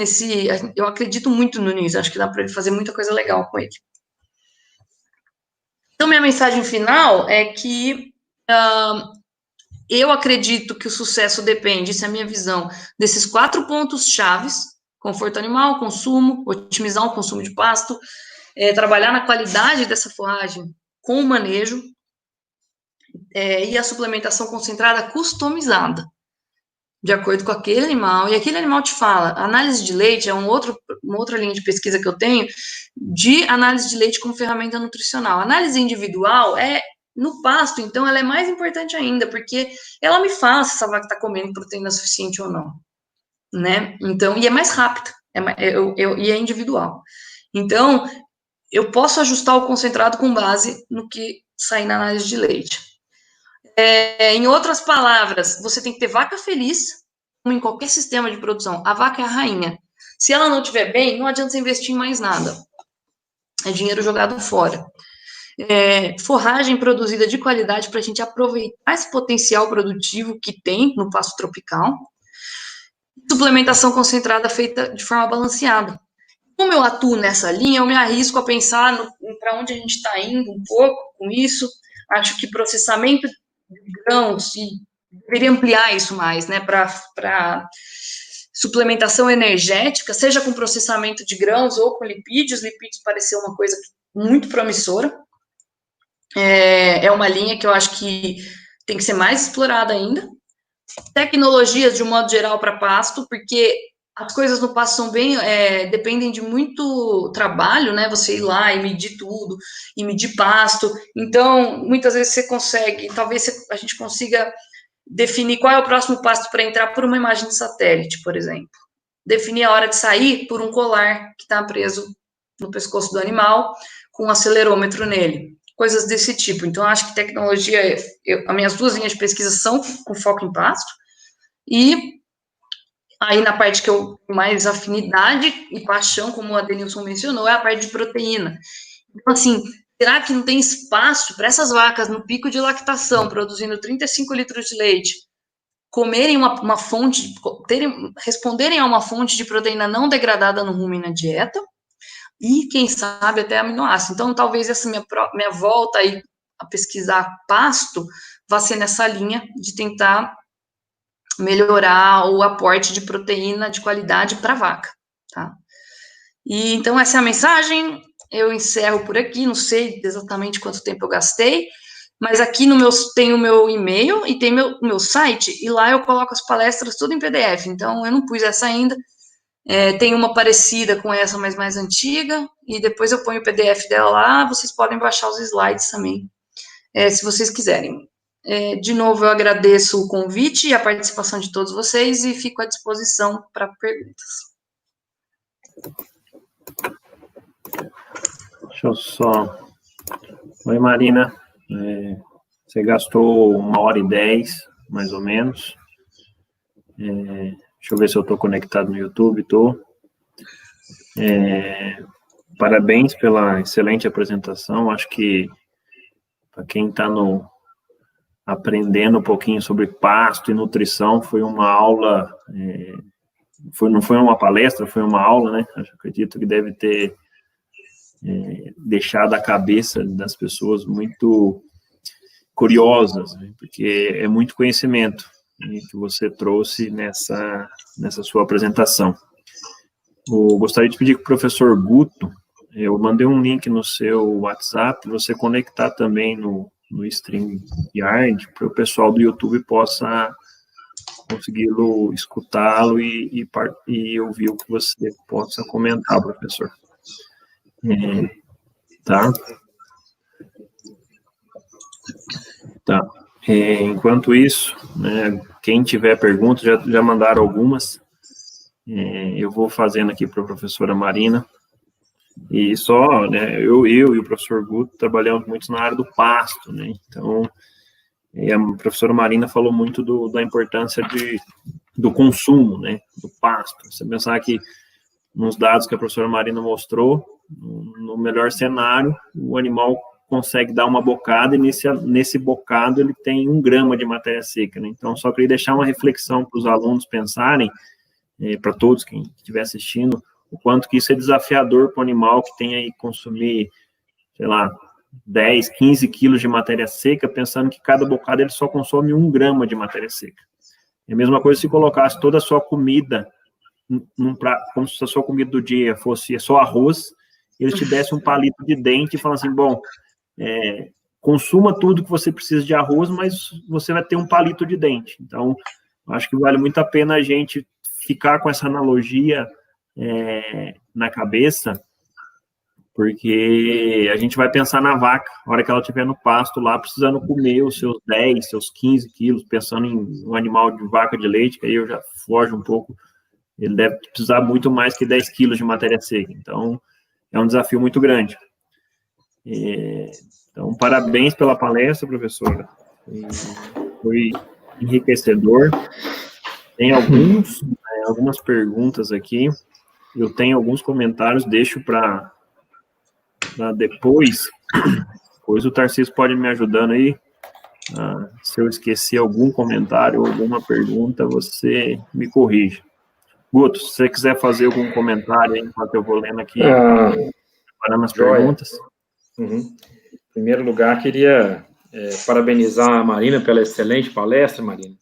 eu acredito muito no NIRS, acho que dá para ele fazer muita coisa legal com ele. Então, minha mensagem final é que eu acredito que o sucesso depende, essa é a minha visão, desses 4 pontos chaves: conforto animal, consumo, otimizar o consumo de pasto, trabalhar na qualidade dessa forragem com o manejo, e a suplementação concentrada customizada, de acordo com aquele animal, e aquele animal te fala. A análise de leite é uma outra linha de pesquisa que eu tenho, de análise de leite como ferramenta nutricional. A análise individual no pasto, então, ela é mais importante ainda, porque ela me fala se essa vaca está comendo proteína suficiente ou não, né? Então, e é mais rápido, e é individual. Então, eu posso ajustar o concentrado com base no que sair na análise de leite. Em outras palavras, você tem que ter vaca feliz, como em qualquer sistema de produção. A vaca é a rainha. Se ela não estiver bem, não adianta você investir em mais nada. É dinheiro jogado fora. Forragem produzida de qualidade para a gente aproveitar esse potencial produtivo que tem no pasto tropical. Suplementação concentrada feita de forma balanceada. como eu atuo nessa linha, eu me arrisco a pensar para onde a gente está indo um pouco com isso. Acho que processamento de grãos, e deveria ampliar isso mais, né, para suplementação energética, seja com processamento de grãos ou com lipídios. Lipídios pareceu uma coisa muito promissora. É uma linha que eu acho que tem que ser mais explorada ainda. Tecnologias, de um modo geral, para pasto, porque as coisas no pasto são bem, dependem de muito trabalho, né? Você ir lá e medir tudo, e medir pasto. Então, muitas vezes você consegue, talvez a gente consiga definir qual é o próximo pasto para entrar por uma imagem de satélite, por exemplo. Definir a hora de sair por um colar que está preso no pescoço do animal, com um acelerômetro nele. Coisas desse tipo. Então, acho que tecnologia, as minhas 2 linhas de pesquisa são com foco em pasto, e aí na parte que eu tenho mais afinidade e paixão, como a Denilson mencionou, é a parte de proteína. Então, assim, será que não tem espaço para essas vacas no pico de lactação, produzindo 35 litros de leite, comerem uma fonte, responderem a uma fonte de proteína não degradada no rumen na dieta, e, quem sabe, até aminoácido. Então, talvez essa minha volta aí a pesquisar pasto vá ser nessa linha de tentar melhorar o aporte de proteína de qualidade para a vaca, tá? E, então, essa é a mensagem. Eu encerro por aqui, não sei exatamente quanto tempo eu gastei, mas aqui tem o meu e-mail e tem meu site, e lá eu coloco as palestras tudo em PDF, então eu não pus essa ainda. Tem uma parecida com essa, mas mais antiga, e depois eu ponho o PDF dela lá, vocês podem baixar os slides também, se vocês quiserem. De novo, eu agradeço o convite e a participação de todos vocês, e fico à disposição para perguntas. Deixa eu só... Oi, Marina. Você gastou 1h10, mais ou menos. Deixa eu ver se eu estou conectado no YouTube. Estou. Parabéns pela excelente apresentação. Acho que para quem está aprendendo um pouquinho sobre pasto e nutrição, foi uma aula, não foi uma palestra, foi uma aula, né? Acredito que deve ter deixado a cabeça das pessoas muito curiosas, né? Porque é muito conhecimento, né, que você trouxe nessa sua apresentação. Eu gostaria de pedir que o professor Guto, eu mandei um link no seu WhatsApp, você conectar também no StreamYard, para o pessoal do YouTube possa consegui-lo escutá-lo e ouvir o que você possa comentar, professor. Tá? Tá. Enquanto isso, né, quem tiver perguntas, já mandaram algumas, eu vou fazendo aqui para a professora Marina. E só, né, eu e o professor Guto trabalhamos muito na área do pasto, né? Então, a professora Marina falou muito da importância do consumo, né, do pasto. Você pensar que, nos dados que a professora Marina mostrou, no melhor cenário, o animal consegue dar uma bocada, e nesse bocado ele tem 1 grama de matéria seca, né? Então, só queria deixar uma reflexão para os alunos pensarem, para todos quem estiver assistindo, o quanto que isso é desafiador para o animal que tem aí consumir, sei lá, 10, 15 quilos de matéria seca, pensando que cada bocado ele só consome 1 grama de matéria seca. É a mesma coisa se colocasse toda a sua comida num prato, como se a sua comida do dia fosse só arroz, e eles te dessem um palito de dente e falassem, bom, consuma tudo que você precisa de arroz, mas você vai ter um palito de dente. Então, acho que vale muito a pena a gente ficar com essa analogia na cabeça, porque a gente vai pensar na vaca, na hora que ela estiver no pasto lá, precisando comer os seus 10, seus 15 quilos, pensando em um animal de vaca de leite, que aí eu já foge um pouco, ele deve precisar muito mais que 10 quilos de matéria seca. Então, é um desafio muito grande. Então, parabéns pela palestra, professora. Foi enriquecedor. Tem algumas perguntas aqui. Eu tenho alguns comentários, deixo para depois. Depois o Tarcísio pode me ajudando aí. Se eu esqueci algum comentário ou alguma pergunta, você me corrige. Guto, se você quiser fazer algum comentário aí, enquanto eu vou lendo aqui, preparando as perguntas. Uhum. Em primeiro lugar, queria parabenizar a Marina pela excelente palestra, Marina.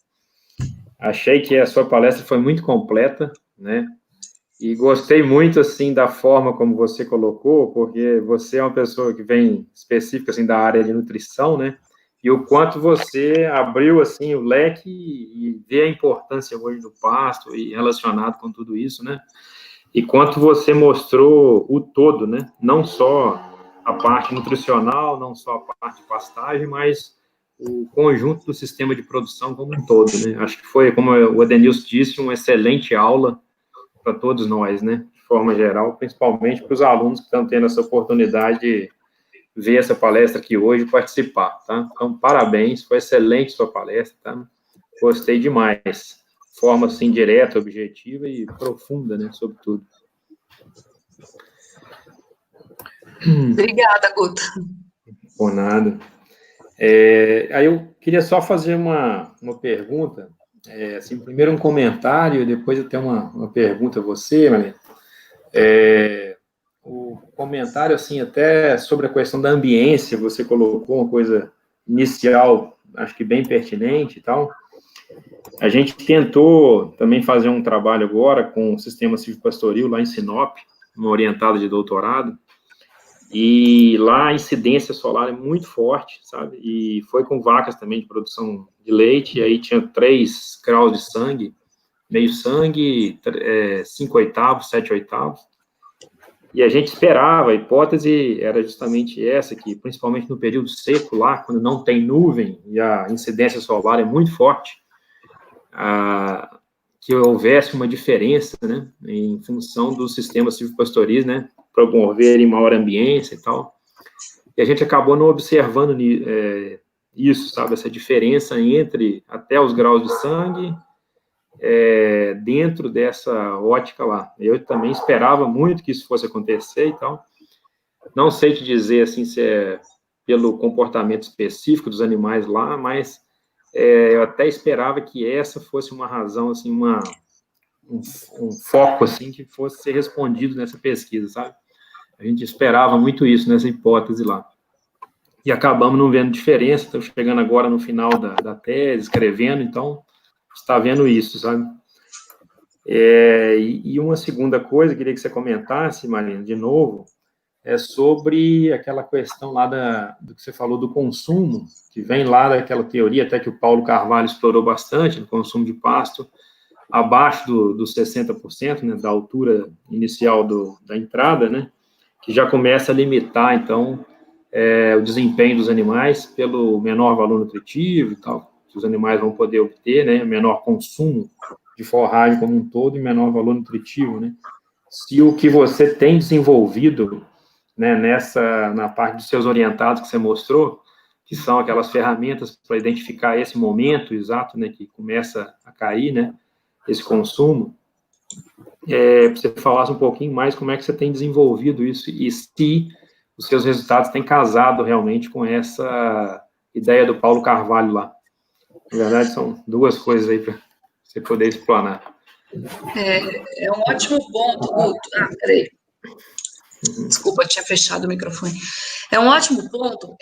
Achei que a sua palestra foi muito completa, né? E gostei muito, assim, da forma como você colocou, porque você é uma pessoa que vem específica, assim, da área de nutrição, né? E o quanto você abriu, assim, o leque e vê a importância hoje do pasto e relacionado com tudo isso, né? E quanto você mostrou o todo, né? Não só a parte nutricional, não só a parte de pastagem, mas o conjunto do sistema de produção como um todo, né? Acho que foi, como o Edenilson disse, uma excelente aula para todos nós, né? De forma geral, principalmente para os alunos que estão tendo essa oportunidade de ver essa palestra aqui hoje e participar, tá? Então, parabéns, foi excelente sua palestra, tá? Gostei demais. Forma, assim, direta, objetiva e profunda, né? Sobretudo. Obrigada, Guto. Por nada. Aí eu queria só fazer uma pergunta, assim, primeiro um comentário, depois até uma pergunta a você, Maria. O comentário, assim, até sobre a questão da ambiência, você colocou uma coisa inicial, acho que bem pertinente e tal. A gente tentou também fazer um trabalho agora com o sistema silvopastoril lá em Sinop, uma orientada de doutorado, e lá a incidência solar é muito forte, sabe? E foi com vacas também de produção de leite, e aí tinha 3 graus de sangue, meio sangue, 5/8, 7/8. E a gente esperava, a hipótese era justamente essa, que principalmente no período seco lá, quando não tem nuvem e a incidência solar é muito forte, que houvesse uma diferença, né, em função dos sistemas silvopastoris, né, promoverem maior ambiência e tal. E a gente acabou não observando isso, sabe, essa diferença entre até os graus de sangue dentro dessa ótica lá. Eu também esperava muito que isso fosse acontecer e tal. Não sei te dizer, assim, se é pelo comportamento específico dos animais lá, mas eu até esperava que essa fosse uma razão, assim, um foco, assim, que fosse ser respondido nessa pesquisa, sabe? A gente esperava muito isso nessa hipótese lá. E acabamos não vendo diferença, estamos chegando agora no final da tese, escrevendo, então, está vendo isso, sabe? E uma segunda coisa, queria que você comentasse, Marina, de novo, sobre aquela questão lá do que você falou do consumo, que vem lá daquela teoria, até que o Paulo Carvalho explorou bastante, do consumo de pasto, abaixo dos 60%, né, da altura inicial da entrada, né, que já começa a limitar, então, o desempenho dos animais pelo menor valor nutritivo e tal, que os animais vão poder obter, né, menor consumo de forragem como um todo e menor valor nutritivo, né. Se o que você tem desenvolvido, né, na parte dos seus orientados que você mostrou, que são aquelas ferramentas para identificar esse momento exato, né, que começa a cair, né, esse consumo, para você falasse um pouquinho mais como é que você tem desenvolvido isso e se os seus resultados têm casado realmente com essa ideia do Paulo Carvalho lá. Na verdade, são duas coisas aí para você poder explanar. É um ótimo ponto, Guto. Peraí. Desculpa, eu tinha fechado o microfone. É um ótimo ponto,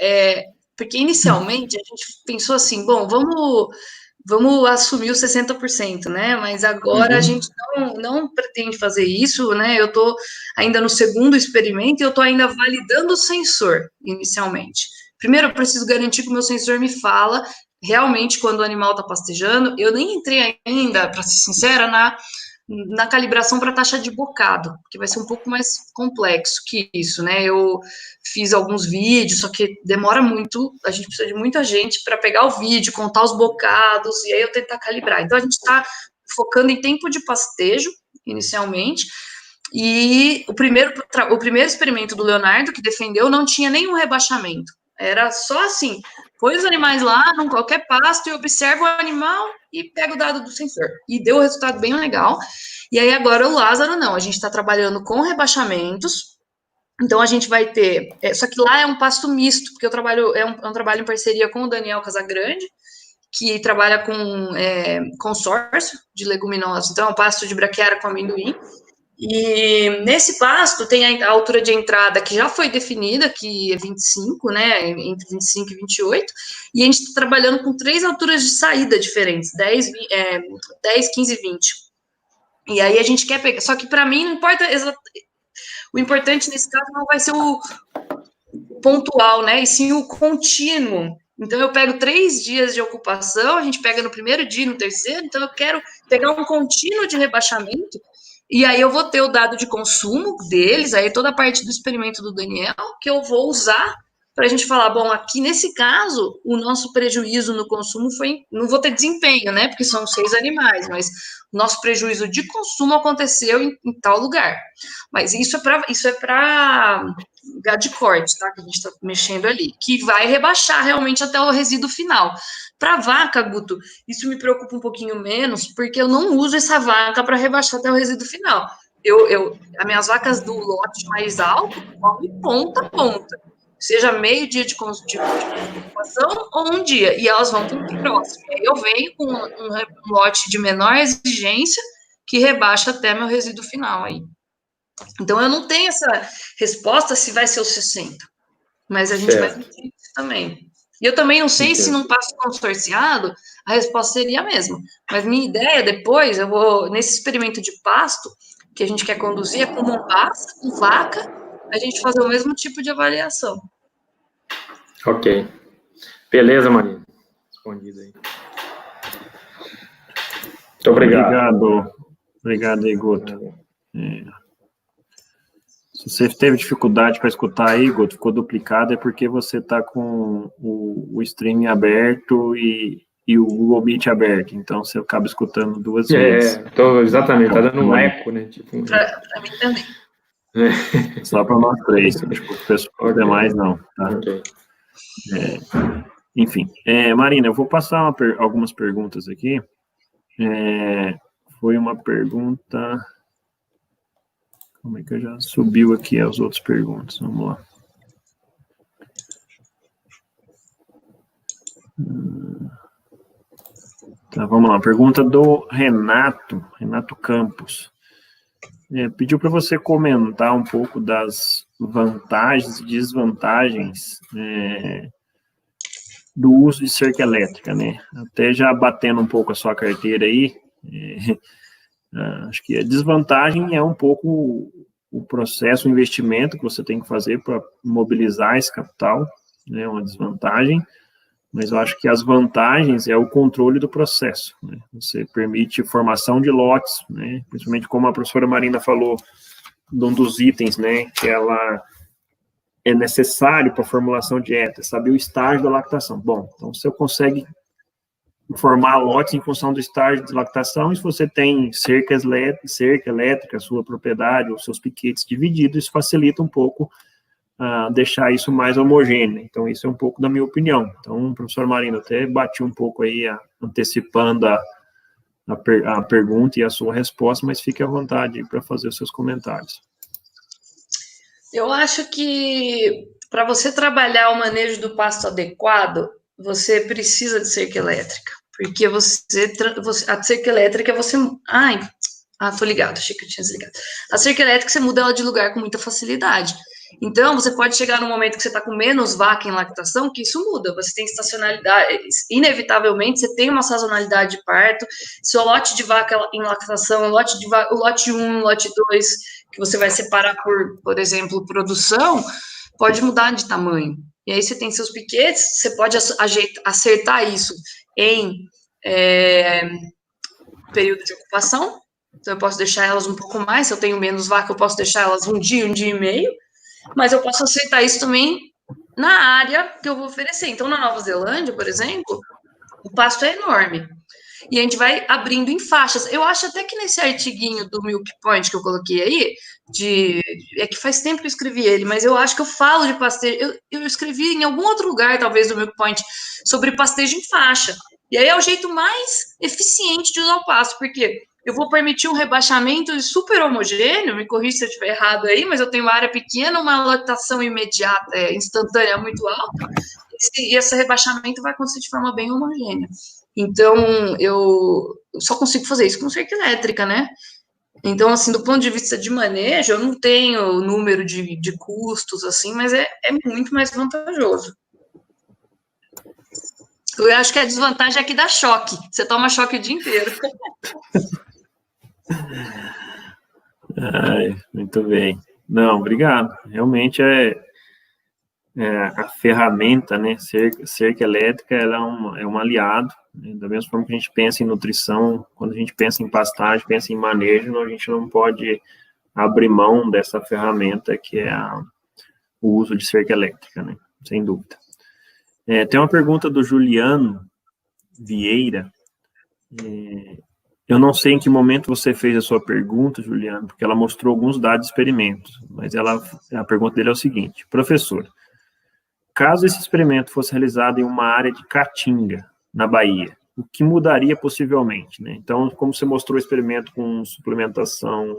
porque inicialmente a gente pensou assim, bom, vamos assumir os 60%, né? Mas agora a gente não pretende fazer isso, né? Eu estou ainda no segundo experimento e eu estou ainda validando o sensor, inicialmente. Primeiro, eu preciso garantir que o meu sensor me fala realmente quando o animal está pastejando. Eu nem entrei ainda, para ser sincera, na calibração para taxa de bocado, que vai ser um pouco mais complexo que isso, né? Eu fiz alguns vídeos, só que demora muito, a gente precisa de muita gente para pegar o vídeo, contar os bocados, e aí eu tentar calibrar. Então, a gente está focando em tempo de pastejo, inicialmente, e o primeiro experimento do Leonardo, que defendeu, não tinha nenhum rebaixamento. Era só assim, põe os animais lá, num qualquer pasto, e observa o animal e pega o dado do sensor. E deu um resultado bem legal. E aí agora o Lázaro não, a gente está trabalhando com rebaixamentos, então a gente vai ter, só que lá é um pasto misto, porque eu trabalho, é um trabalho em parceria com o Daniel Casagrande, que trabalha com consórcio de leguminosas, então é um pasto de braquiária com amendoim. E nesse pasto tem a altura de entrada que já foi definida, que é 25, né, entre 25 e 28, e a gente está trabalhando com 3 alturas de saída diferentes, 10, 15 e 20. E aí a gente quer pegar, só que para mim não importa, o importante nesse caso não vai ser o pontual, né, e sim o contínuo. Então eu pego 3 dias de ocupação, a gente pega no primeiro dia e no terceiro, então eu quero pegar um contínuo de rebaixamento. E aí eu vou ter o dado de consumo deles, aí toda a parte do experimento do Daniel, que eu vou usar para a gente falar, bom, aqui nesse caso, o nosso prejuízo no consumo foi, não vou ter desempenho, né, porque são 6 animais, mas o nosso prejuízo de consumo aconteceu em tal lugar. Mas isso é para gado de corte, tá, que a gente está mexendo ali, que vai rebaixar realmente até o resíduo final. Para vaca, Guto, isso me preocupa um pouquinho menos, porque eu não uso essa vaca para rebaixar até o resíduo final. As minhas vacas do lote mais alto, comem ponta a ponta. Seja meio dia de ocupação ou um dia, e elas vão para o próximo. E aí eu venho com um lote de menor exigência que rebaixa até meu resíduo final aí. Então, eu não tenho essa resposta se vai ser os 60, mas a gente vai sentir isso também. E eu também não sei se num pasto consorciado a resposta seria a mesma. Mas minha ideia depois, eu vou, nesse experimento de pasto que a gente quer conduzir, é com pasto, com vaca, a gente fazer o mesmo tipo de avaliação. Ok. Beleza, Marina. Respondido aí. Muito obrigado. Obrigado aí, Guto. Se você teve dificuldade para escutar aí, Guto, ficou duplicado, é porque você está com o streaming aberto e o Google Meet aberto, então você acaba escutando 2 vezes. Exatamente, está dando um eco, né? Tipo, para mim também. Só para nós 3, acho que o pessoal demais não. Tá? Okay. Enfim, Marina, eu vou passar algumas perguntas aqui. Foi uma pergunta... Como é que eu já subiu aqui as outras perguntas? Vamos lá. Tá, vamos lá. Pergunta do Renato Campos. Pediu para você comentar um pouco das vantagens e desvantagens do uso de cerca elétrica, né? Até já batendo um pouco a sua carteira aí, acho que a desvantagem é um pouco o processo, o investimento que você tem que fazer para mobilizar esse capital, né, uma desvantagem, mas eu acho que as vantagens é o controle do processo, né? Você permite formação de lotes, né, principalmente como a professora Marina falou, de um dos itens, né, que ela é necessário para a formulação de dieta, saber o estágio da lactação. Bom, então você consegue formar lotes em função do estágio de lactação, e se você tem cerca elétrica, sua propriedade, ou seus piquetes divididos, isso facilita um pouco deixar isso mais homogêneo. Então, isso é um pouco da minha opinião. Então, professor Marino, até bati um pouco aí, antecipando a pergunta e a sua resposta, mas fique à vontade para fazer os seus comentários. Eu acho que para você trabalhar o manejo do pasto adequado, você precisa de cerca elétrica, porque a cerca elétrica você... tô ligado, achei que eu tinha desligado. A cerca elétrica você muda ela de lugar com muita facilidade. Então, você pode chegar num momento que você está com menos vaca em lactação, que isso muda, você tem estacionalidade, inevitavelmente você tem uma sazonalidade de parto, seu lote de vaca em lactação, o lote 1, o lote 2, que você vai separar por exemplo, produção, pode mudar de tamanho. E aí você tem seus piquetes, você pode acertar isso em período de ocupação, então eu posso deixar elas um pouco mais, se eu tenho menos vaca, eu posso deixar elas um dia e meio, mas eu posso aceitar isso também na área que eu vou oferecer. Então, na Nova Zelândia, por exemplo, o pasto é enorme. E a gente vai abrindo em faixas. Eu acho até que nesse artiguinho do Milk Point que eu coloquei aí, é que faz tempo que eu escrevi ele, mas eu acho que eu falo de pastejo. Eu escrevi em algum outro lugar, talvez, do Milk Point, sobre pastejo em faixa. E aí é o jeito mais eficiente de usar o pasto, porque eu vou permitir um rebaixamento super homogêneo, me corrija se eu estiver errado aí, mas eu tenho uma área pequena, uma lotação imediata, instantânea muito alta, esse rebaixamento vai acontecer de forma bem homogênea. Então, eu só consigo fazer isso com cerca elétrica, né? Então, assim, do ponto de vista de manejo, eu não tenho número de custos, assim, mas é muito mais vantajoso. Eu acho que a desvantagem é que dá choque. Você toma choque o dia inteiro. Muito bem. Não, obrigado. Realmente a ferramenta, né, cerca elétrica, ela é um aliado, né, da mesma forma que a gente pensa em nutrição, quando a gente pensa em pastagem, pensa em manejo, a gente não pode abrir mão dessa ferramenta que é o uso de cerca elétrica, né, sem dúvida. Tem uma pergunta do Juliano Vieira. Eu não sei em que momento você fez a sua pergunta, Juliano, porque ela mostrou alguns dados de experimentos, mas a pergunta dele é o seguinte: professor, caso esse experimento fosse realizado em uma área de Caatinga, na Bahia, o que mudaria possivelmente, né? Então, como você mostrou o experimento com suplementação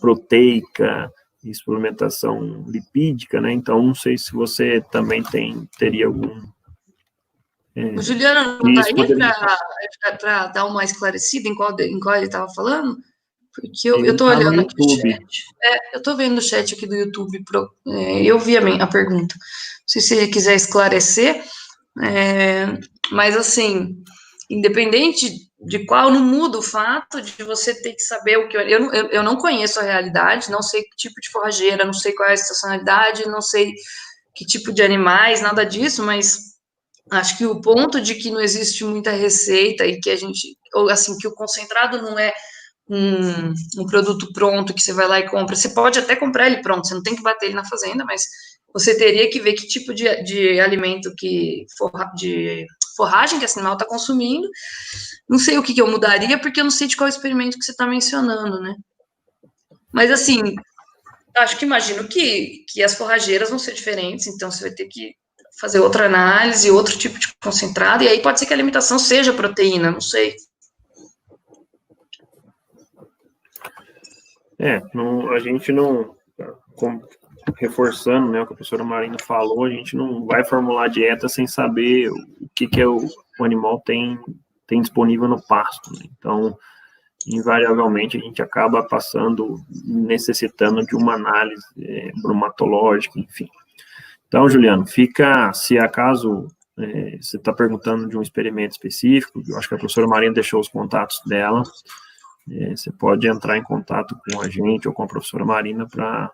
proteica e suplementação lipídica, né? Então, não sei se você também teria algum... O Juliano não está aí para dar uma esclarecida em qual ele estava falando? Porque eu estou olhando aqui no chat. Eu estou vendo o chat aqui do YouTube. Eu vi a pergunta. Não sei se ele quiser esclarecer, mas, assim, independente de qual, não muda o fato de você ter que saber o que... Eu não conheço a realidade, não sei que tipo de forrageira, não sei qual é a estacionalidade, não sei que tipo de animais, nada disso, mas acho que o ponto de que não existe muita receita e que ou assim, que o concentrado não é um produto pronto que você vai lá e compra. Você pode até comprar ele pronto, você não tem que bater ele na fazenda, mas você teria que ver que tipo de alimento, de forragem que esse animal está consumindo. Não sei o que eu mudaria, porque eu não sei de qual experimento que você está mencionando, né? Mas, assim, imagino que as forrageiras vão ser diferentes, então você vai ter que fazer outra análise, outro tipo de concentrado, e aí pode ser que a alimentação seja proteína, não sei. A gente não, reforçando, né, o que a professora Marina falou, a gente não vai formular dieta sem saber o que o animal tem disponível no pasto, né? Então, invariavelmente, a gente acaba necessitando de uma análise bromatológica, enfim. Então, Juliano, se acaso você está perguntando de um experimento específico, eu acho que a professora Marina deixou os contatos dela, você pode entrar em contato com a gente ou com a professora Marina para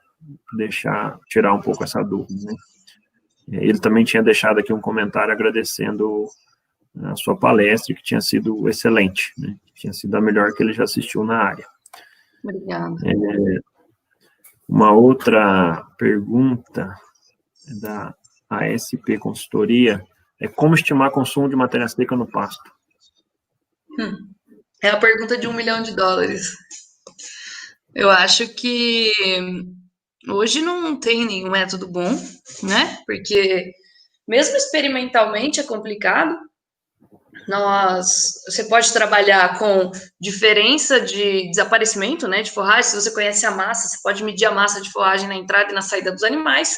tirar um pouco essa dúvida, né? Ele também tinha deixado aqui um comentário agradecendo a sua palestra, que tinha sido excelente, né? Tinha sido a melhor que ele já assistiu na área. Obrigada. Uma outra pergunta da ASP Consultoria é como estimar consumo de matéria seca no pasto? É a pergunta de $1 milhão. Eu acho que hoje não tem nenhum método bom, né? Porque mesmo experimentalmente é complicado. Você pode trabalhar com diferença de desaparecimento, né, de forragem. Se você conhece a massa, você pode medir a massa de forragem na entrada e na saída dos animais,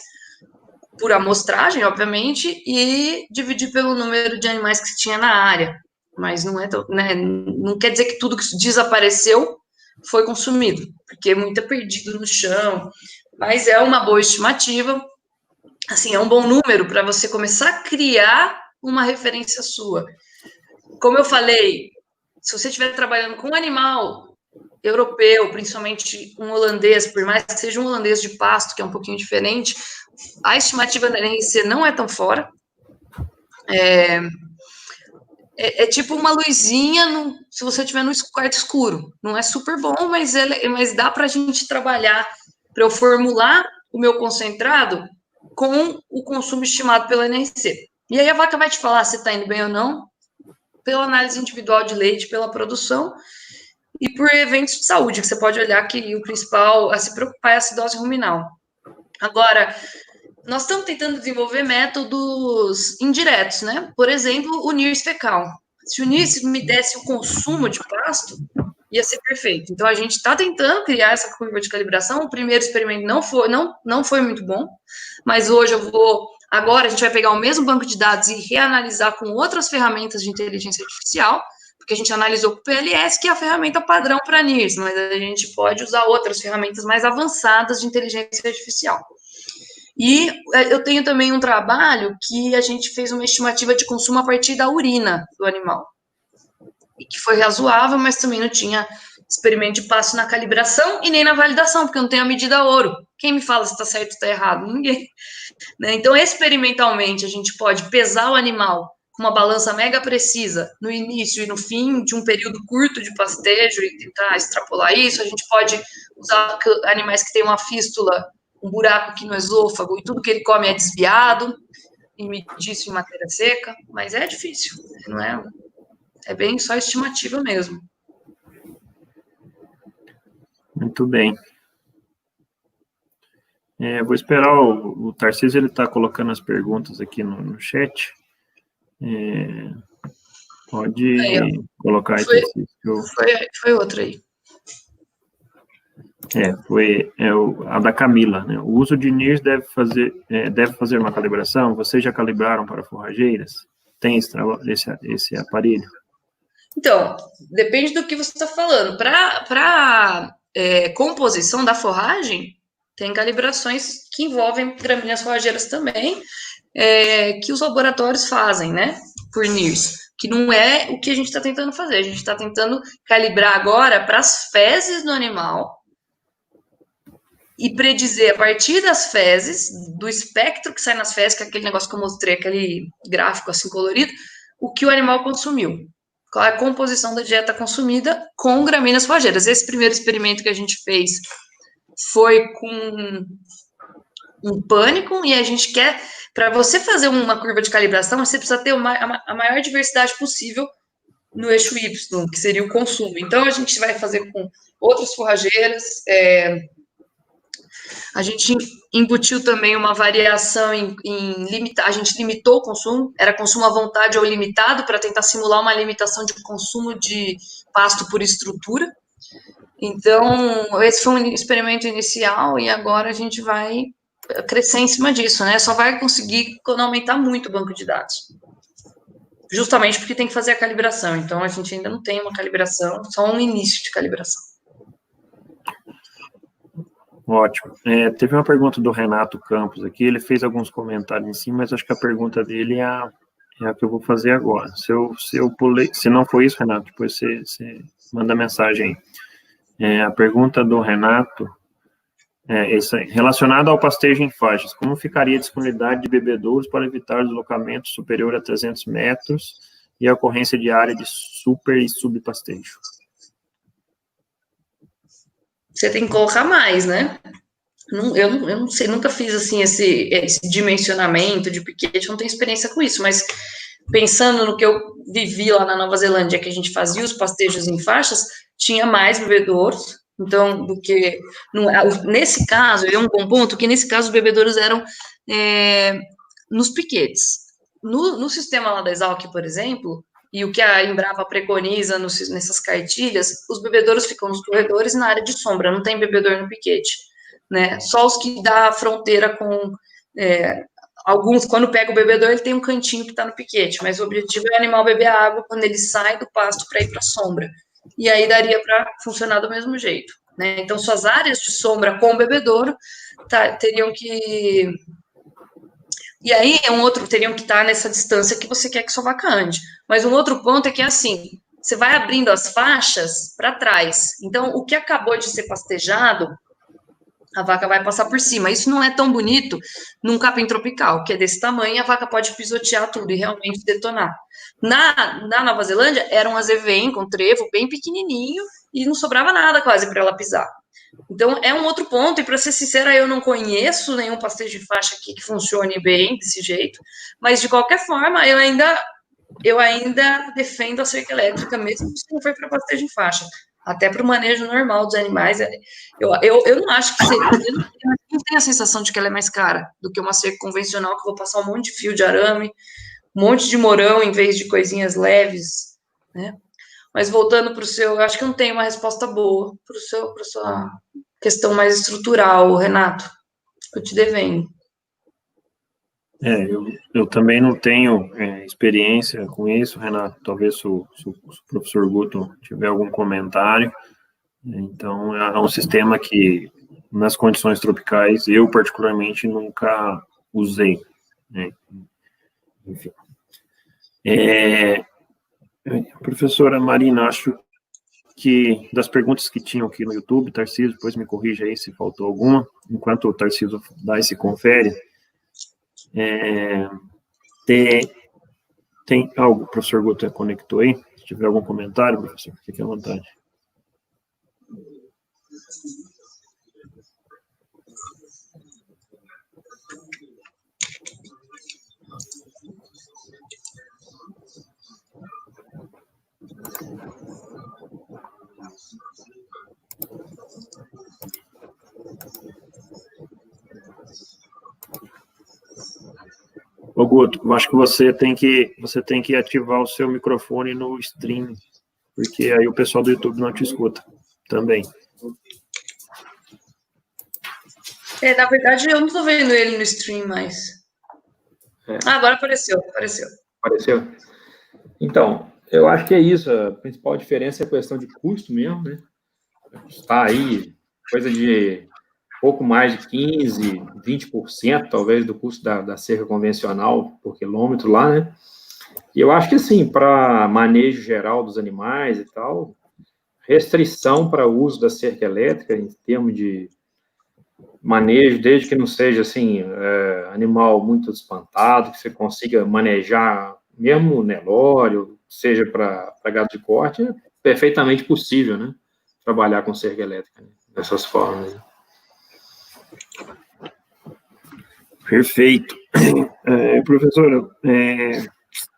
por amostragem, obviamente, e dividir pelo número de animais que se tinha na área. Mas não quer dizer que tudo que desapareceu foi consumido, porque muito é perdido no chão. Mas é uma boa estimativa, assim, é um bom número para você começar a criar uma referência sua. Como eu falei, se você estiver trabalhando com um animal europeu, principalmente um holandês, por mais que seja um holandês de pasto, que é um pouquinho diferente, a estimativa da NRC não é tão fora. É tipo uma luzinha se você estiver no quarto escuro. Não é super bom, mas dá para a gente trabalhar, para eu formular o meu concentrado com o consumo estimado pela NRC. E aí a vaca vai te falar se está indo bem ou não, pela análise individual de leite, pela produção, e por eventos de saúde, que você pode olhar que o principal a se preocupar é a acidose ruminal. Agora, nós estamos tentando desenvolver métodos indiretos, né? Por exemplo, o NIRS fecal. Se o NIRS me desse o consumo de pasto, ia ser perfeito. Então, a gente está tentando criar essa curva de calibração. O primeiro experimento não foi muito bom, mas hoje eu vou Agora, a gente vai pegar o mesmo banco de dados e reanalisar com outras ferramentas de inteligência artificial, porque a gente analisou com o PLS, que é a ferramenta padrão para NIRS, mas a gente pode usar outras ferramentas mais avançadas de inteligência artificial. E eu tenho também um trabalho que a gente fez uma estimativa de consumo a partir da urina do animal, e que foi razoável, mas também não tinha experimento de passo na calibração e nem na validação, porque eu não tenho a medida ouro. Quem me fala se está certo ou está errado? Ninguém. Né? Então, experimentalmente, a gente pode pesar o animal com uma balança mega precisa no início e no fim de um período curto de pastejo e tentar extrapolar isso. A gente pode usar animais que têm uma fístula, um buraco aqui no esôfago e tudo que ele come é desviado e medir isso em matéria seca, mas é difícil, não é? É bem só estimativa mesmo. Muito bem. Vou esperar o Tarcísio, ele está colocando as perguntas aqui no chat. Pode colocar aí, Tarcísio. Foi outra aí. Foi a da Camila, né? O uso de NIRS deve fazer uma calibração? Vocês já calibraram para forrageiras? Tem esse aparelho? Então, depende do que você está falando. Para composição da forragem, tem calibrações que envolvem gramíneas forrageiras também, que os laboratórios fazem, né, por NIRS, que não é o que a gente está tentando fazer. A gente está tentando calibrar agora para as fezes do animal e predizer, a partir das fezes, do espectro que sai nas fezes, que é aquele negócio que eu mostrei, aquele gráfico assim colorido, o que o animal consumiu. Qual é a composição da dieta consumida com gramíneas forrageiras. Esse primeiro experimento que a gente fez foi com um pânico, e a gente quer, para você fazer uma curva de calibração, você precisa ter a maior diversidade possível no eixo Y, que seria o consumo. Então, a gente vai fazer com outras forrageiras, a gente embutiu também uma variação em limitar, a gente limitou o consumo, era consumo à vontade ou limitado, para tentar simular uma limitação de consumo de pasto por estrutura. Então, esse foi um experimento inicial, e agora a gente vai crescer em cima disso, né? Só vai conseguir quando aumentar muito o banco de dados. Justamente porque tem que fazer a calibração. Então, a gente ainda não tem uma calibração, só um início de calibração. Ótimo. Teve uma pergunta do Renato Campos aqui, ele fez alguns comentários em cima, mas acho que a pergunta dele é a que eu vou fazer agora. Se eu pulei, se não foi isso, Renato, depois você manda mensagem aí. A pergunta do Renato é isso aí. Relacionado ao pastejo em faixas, como ficaria a disponibilidade de bebedouros para evitar deslocamento superior a 300 metros e a ocorrência de área de super e subpastejo? Você tem que colocar mais, né? Eu não sei, nunca fiz assim esse dimensionamento de piquete, não tenho experiência com isso, mas pensando no que eu vivi lá na Nova Zelândia, que a gente fazia os pastejos em faixas, tinha mais bebedouros, então, do que... nesse caso, é um bom ponto, que nesse caso os bebedouros eram nos piquetes. No sistema lá da Exalc, por exemplo, e o que a Embrapa preconiza nessas cartilhas, os bebedouros ficam nos corredores e na área de sombra, não tem bebedor no piquete, né? Só os que dá fronteira com... alguns, quando pega o bebedor, ele tem um cantinho que está no piquete, mas o objetivo é o animal beber a água quando ele sai do pasto para ir para a sombra. E aí daria para funcionar do mesmo jeito, né? Então, suas áreas de sombra com o bebedouro teriam que... E aí, teriam que estar nessa distância que você quer que sua vaca ande. Mas um outro ponto é que, assim, você vai abrindo as faixas para trás. Então, o que acabou de ser pastejado, a vaca vai passar por cima. Isso não é tão bonito num capim tropical, que é desse tamanho, a vaca pode pisotear tudo e realmente detonar. Na Nova Zelândia, era um azevém com trevo bem pequenininho e não sobrava nada quase para ela pisar. Então, é um outro ponto, e para ser sincera, eu não conheço nenhum pastejo de faixa aqui que funcione bem desse jeito, mas, de qualquer forma, eu ainda defendo a cerca elétrica, mesmo se não for para pastejo de faixa, até para o manejo normal dos animais. Eu não acho que seria, eu não tenho a sensação de que ela é mais cara do que uma cerca convencional, que eu vou passar um monte de fio de arame, um monte de morão em vez de coisinhas leves, né? Mas voltando para o seu, eu acho que eu não tenho uma resposta boa para sua questão mais estrutural, Renato. Eu te devendo. Eu também não tenho experiência com isso, Renato. Talvez se o professor Guto tiver algum comentário. Então, é um sistema que, nas condições tropicais, eu particularmente nunca usei, né? Enfim. Professora Marina, acho que das perguntas que tinham aqui no YouTube, Tarcísio, depois me corrija aí se faltou alguma, enquanto o Tarcísio dá esse confere. Tem algo, o professor Guto conectou aí? Se tiver algum comentário, professor, fique à vontade. Ô, Guto, eu acho que você tem que ativar o seu microfone no stream, porque aí o pessoal do YouTube não te escuta também. Na verdade, eu não estou vendo ele no stream mais. Agora apareceu. Apareceu? Então, eu acho que é isso. A principal diferença é a questão de custo mesmo, né? Está aí coisa de pouco mais de 15%, 20%, talvez, do custo da cerca convencional por quilômetro lá, né? E eu acho que, assim, para manejo geral dos animais e tal, restrição para o uso da cerca elétrica, em termos de manejo, desde que não seja, assim, animal muito espantado, que você consiga manejar, mesmo Nelore, seja para gado de corte, é perfeitamente possível, né? Trabalhar com cerca elétrica, né? Dessas formas. Perfeito. Professora,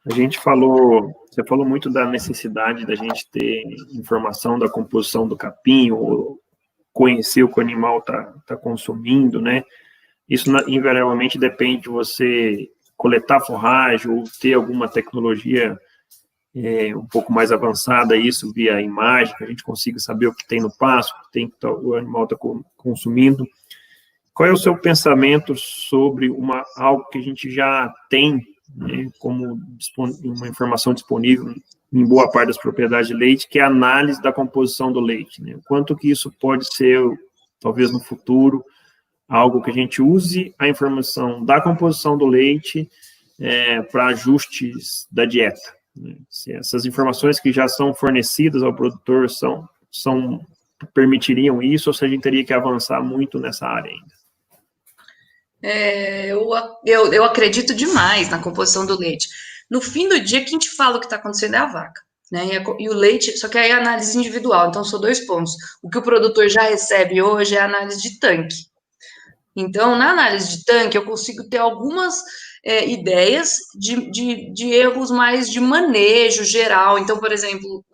você falou muito da necessidade da gente ter informação da composição do capim, ou conhecer o que o animal está consumindo, né? Isso invariavelmente depende de você coletar forragem ou ter alguma tecnologia um pouco mais avançada, isso via imagem, que a gente consiga saber o que tem no pasto, o que o animal está consumindo. Qual é o seu pensamento sobre algo que a gente já tem, né, como uma informação disponível em boa parte das propriedades de leite, que é a análise da composição do leite, né? Quanto que isso pode ser, talvez no futuro, algo que a gente use a informação da composição do leite para ajustes da dieta, né? Se essas informações que já são fornecidas ao produtor permitiriam isso, ou se a gente teria que avançar muito nessa área ainda? Eu acredito demais na composição do leite. No fim do dia, quem te fala o que está acontecendo é a vaca, né? E o leite, só que aí é análise individual, então são 2 pontos. O que o produtor já recebe hoje é a análise de tanque. Então, na análise de tanque, eu consigo ter algumas ideias de erros mais de manejo geral. Então, por exemplo,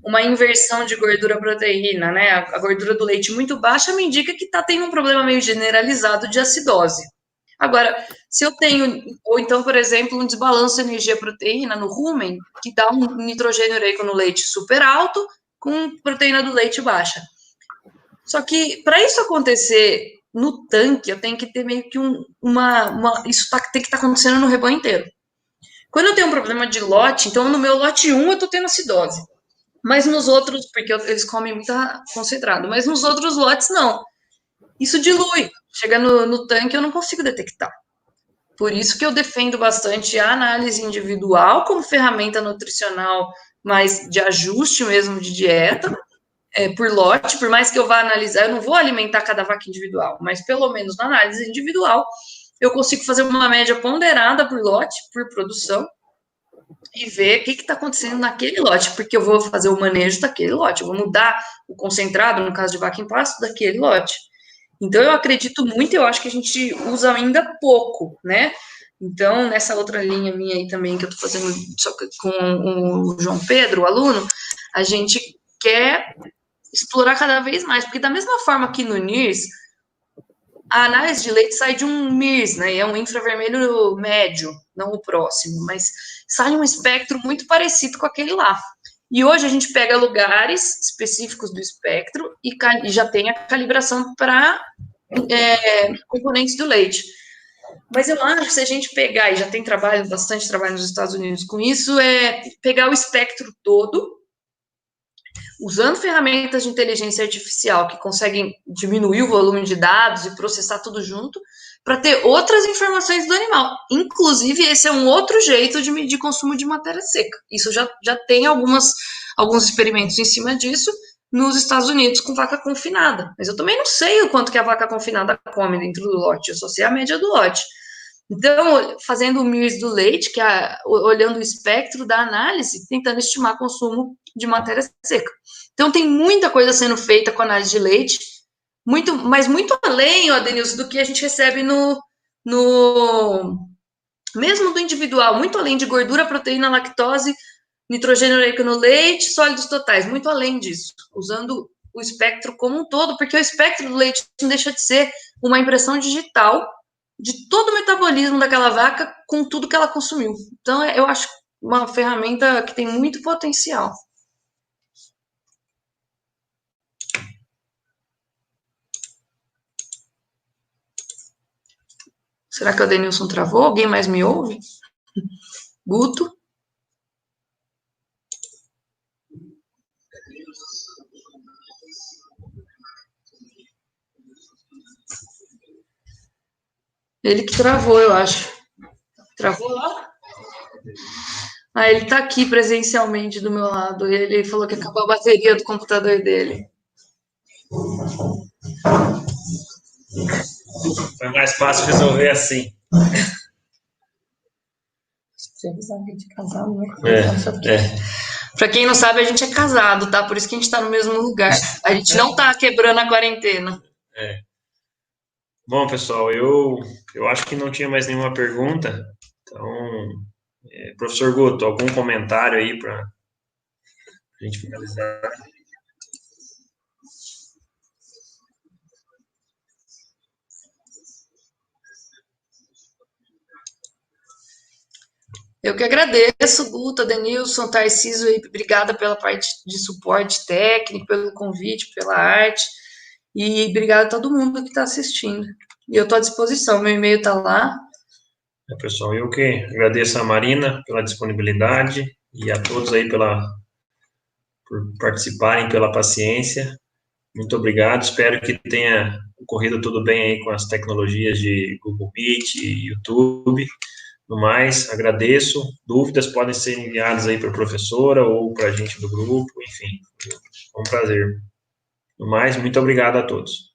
uma inversão de gordura-proteína, né? A gordura do leite muito baixa me indica que tem um problema meio generalizado de acidose. Agora, se eu tenho, ou então, por exemplo, um desbalanço energia-proteína no rumen, que dá um nitrogênio ureico no leite super alto, com proteína do leite baixa. Só que, para isso acontecer no tanque, eu tenho que ter meio que isso tem que estar acontecendo no rebanho inteiro. Quando eu tenho um problema de lote, então no meu lote 1 eu estou tendo acidose. Mas nos outros, porque eles comem muito concentrado, mas nos outros lotes não. Isso dilui. Chega no tanque, eu não consigo detectar. Por isso que eu defendo bastante a análise individual como ferramenta nutricional, mas de ajuste mesmo de dieta, por lote, por mais que eu vá analisar, eu não vou alimentar cada vaca individual, mas pelo menos na análise individual, eu consigo fazer uma média ponderada por lote, por produção, e ver o que está acontecendo naquele lote, porque eu vou fazer o manejo daquele lote, eu vou mudar o concentrado, no caso de vaca em pasto, daquele lote. Então, eu acredito muito, eu acho que a gente usa ainda pouco, né? Então, nessa outra linha minha aí também, que eu estou fazendo com o João Pedro, o aluno, a gente quer explorar cada vez mais, porque da mesma forma que no NIRS, a análise de leite sai de um MIRS, né? É um infravermelho médio, não o próximo, mas sai um espectro muito parecido com aquele lá. E hoje a gente pega lugares específicos do espectro e já tem a calibração para componentes do leite. Mas eu acho que se a gente pegar, e já tem trabalho, bastante trabalho nos Estados Unidos com isso, é pegar o espectro todo, usando ferramentas de inteligência artificial que conseguem diminuir o volume de dados e processar tudo junto, para ter outras informações do animal. Inclusive, esse é um outro jeito de medir consumo de matéria seca. Isso já tem alguns experimentos em cima disso nos Estados Unidos com vaca confinada. Mas eu também não sei o quanto que a vaca confinada come dentro do lote, eu só sei a média do lote. Então, fazendo o MIRS do leite, que é olhando o espectro da análise, tentando estimar consumo de matéria seca. Então, tem muita coisa sendo feita com análise de leite, mas muito além, Adenilson, do que a gente recebe mesmo do individual, muito além de gordura, proteína, lactose, nitrogênio ureico no leite, sólidos totais, muito além disso, usando o espectro como um todo, porque o espectro do leite não deixa de ser uma impressão digital de todo o metabolismo daquela vaca com tudo que ela consumiu. Então, eu acho uma ferramenta que tem muito potencial. Será que o Denilson travou? Alguém mais me ouve? Guto? Ele que travou, eu acho. Travou lá? Ah, ele tá aqui presencialmente do meu lado. Ele falou que acabou a bateria do computador dele. Foi mais fácil resolver assim. Você avisar que a gente é casado, né? Pra quem não sabe, a gente é casado, tá? Por isso que a gente tá no mesmo lugar. A gente não tá quebrando a quarentena. Bom, pessoal, eu acho que não tinha mais nenhuma pergunta. Então, professor Guto, algum comentário aí para a gente finalizar? Eu que agradeço, Guto, Denilson, Tarcísio, obrigada pela parte de suporte técnico, pelo convite, pela arte, e obrigada a todo mundo que está assistindo. E eu estou à disposição, meu e-mail está lá. Pessoal, eu que agradeço a Marina pela disponibilidade e a todos aí por participarem, pela paciência. Muito obrigado, espero que tenha ocorrido tudo bem aí com as tecnologias de Google Meet e YouTube. No mais, agradeço. Dúvidas podem ser enviadas aí para a professora ou para a gente do grupo, enfim, foi um prazer. No mais, muito obrigado a todos.